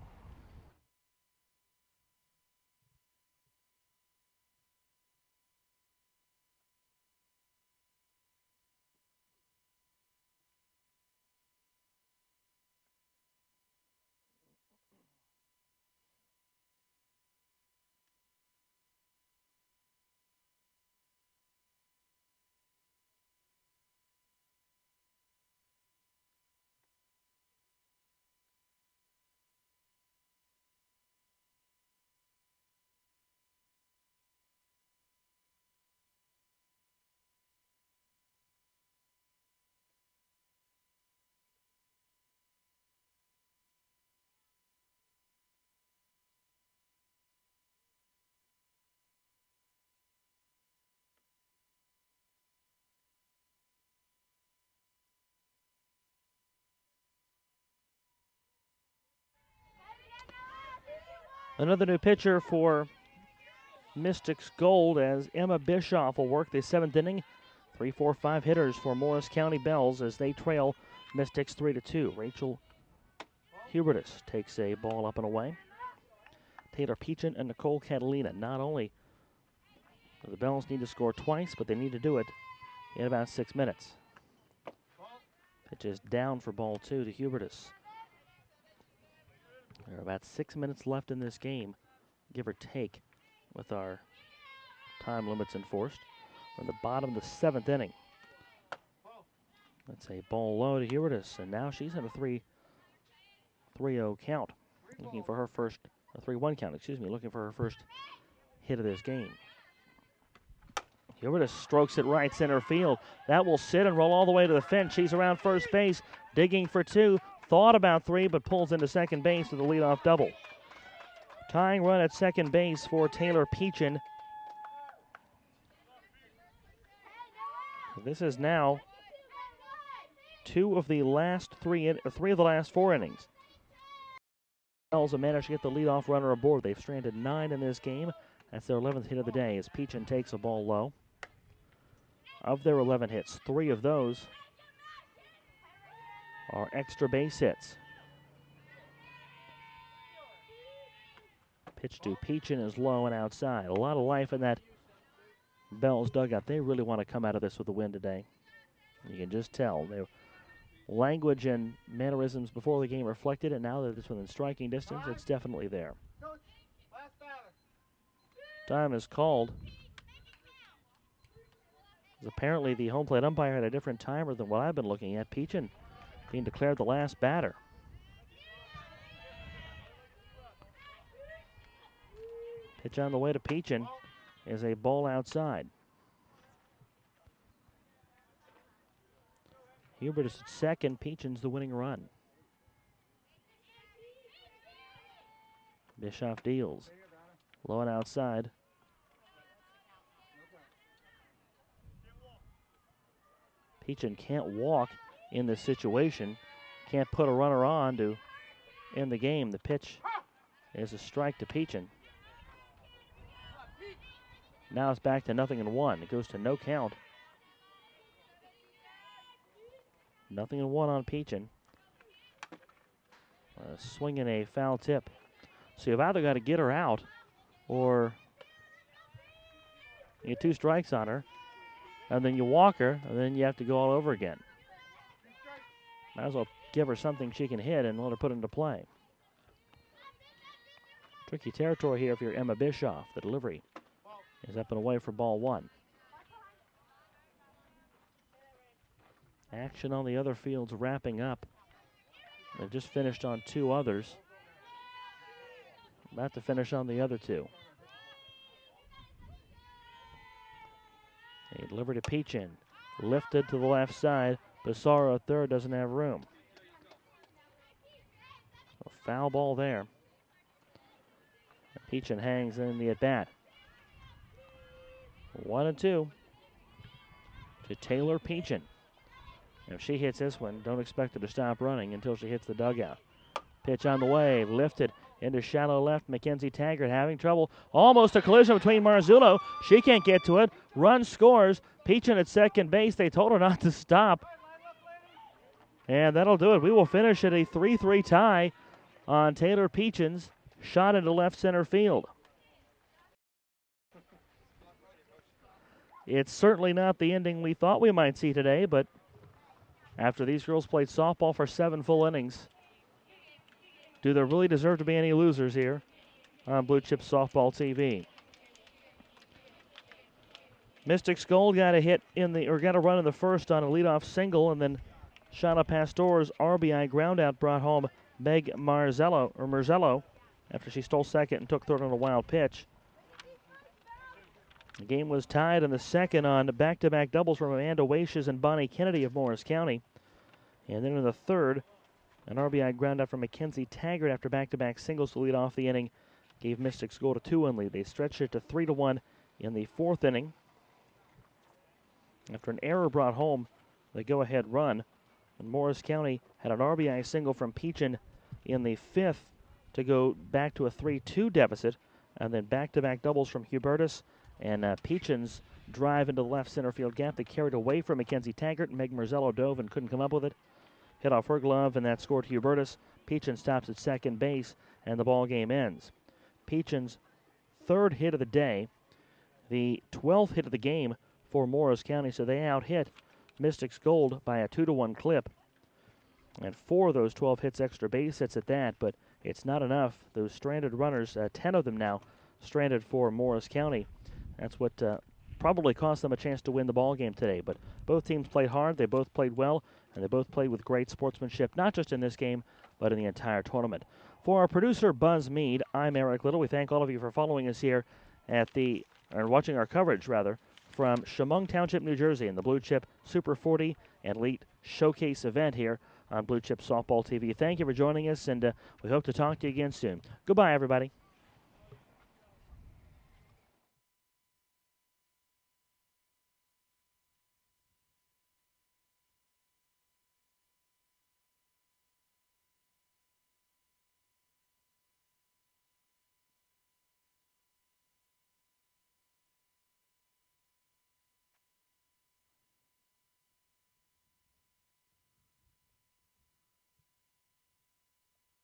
Another new pitcher for Mystics Gold as Emma Bischoff will work the 7th inning. 3-4-5 hitters for Morris County Bells as they trail Mystics 3-2. Rachel Hubertus takes a ball up and away. Taylor Peachin and Nicole Catalina. Not only do the Bells need to score twice, but they need to do it in about 6 minutes. Pitch is down for ball 2 to Hubertus. There are about 6 minutes left in this game, give or take, with our time limits enforced. We're in the bottom of the 7th inning. That's a ball low to Hubertus, and now she's in a 3-0 count, looking for her first, a 3-1 count, excuse me, looking for her first hit of this game. Hubertus strokes it right center field. That will sit and roll all the way to the fence. She's around first base, digging for 2. Thought about 3, but pulls into second base with a leadoff double. Tying run at second base for Taylor Peachin. This is now 3 of the last 4 innings. Bells have managed to get the leadoff runner aboard. They've stranded 9 in this game. That's their 11th hit of the day as Peachin takes a ball low. Of their 11 hits, 3 of those are extra base hits. Pitch to Peachin is low and outside. A lot of life in that Bells dugout. They really want to come out of this with a win today. You can just tell. Their language and mannerisms before the game reflected it. Now that it's within striking distance, it's definitely there. Time is called. Apparently the home plate umpire had a different timer than what I've been looking at. Peachin being declared the last batter. Pitch on the way to Peachin is a ball outside. Hubert is at second. Peachin's the winning run. Bischoff deals. Low and outside. Peachin can't walk in this situation. Can't put a runner on to end the game. The pitch is a strike to Peachin. Now it's back to 0-1. It goes to no count. 0-1 on Peachin. Swinging a foul tip. So you've either got to get her out or you get 2 strikes on her. And then you walk her, and then you have to go all over again. Might as well give her something she can hit and let her put into play. Tricky territory here if you're Emma Bischoff. The delivery is up and away for ball 1. Action on the other fields wrapping up. They've just finished on 2 others. About to finish on the other 2. A delivery to Peachin. Lifted to the left side. Bissaro at third doesn't have room. A foul ball there. Peachin hangs in the at-bat. 1-2 to Taylor Peachin. If she hits this one, don't expect her to stop running until she hits the dugout. Pitch on the way, lifted into shallow left. Mackenzie Taggart having trouble. Almost a collision between Marzullo. She can't get to it. Run scores. Peachin at second base. They told her not to stop. And that'll do it. We will finish at a 3-3 tie on Taylor Peachin's shot into left center field. It's certainly not the ending we thought we might see today, but after these girls played softball for 7 full innings, do there really deserve to be any losers here on Bluechip Softball TV? Mystics Gold got a run in the first on a leadoff single, and then Shauna Pastor's RBI groundout brought home Meg Marzello after she stole second and took third on a wild pitch. The game was tied in the second on back-to-back doubles from Amanda Waishes and Bonnie Kennedy of Morris County. And then in the third, an RBI groundout from Mackenzie Taggart after back-to-back singles to lead off the inning gave Mystics Gold a 2-1 lead. They stretched it to 3-1 in the 4th inning. After an error brought home the go-ahead run, and Morris County had an RBI single from Peachin in the 5th to go back to a 3-2 deficit, and then back-to-back doubles from Hubertus and Peachins drive into the left center field gap. They carried away from Mackenzie Taggart. Meg Marzello dove and couldn't come up with it. Hit off her glove, and that scored Hubertus. Peachins stops at second base, and the ball game ends. Peachins' third hit of the day, the 12th hit of the game for Morris County, so they out-hit Mystics Gold by a 2-1 clip. And 4 of those 12 hits extra base hits at that, but it's not enough. Those stranded runners, 10 of them now, stranded for Morris County. That's what probably cost them a chance to win the ball game today. But both teams played hard, they both played well, and they both played with great sportsmanship, not just in this game, but in the entire tournament. For our producer, Buzz Mead, I'm Eric Little. We thank all of you for following us here or watching our coverage, rather, from Chemung Township, New Jersey, in the Bluechip Super 40 Elite Showcase event here on Bluechip Softball TV. Thank you for joining us, and we hope to talk to you again soon. Goodbye, everybody.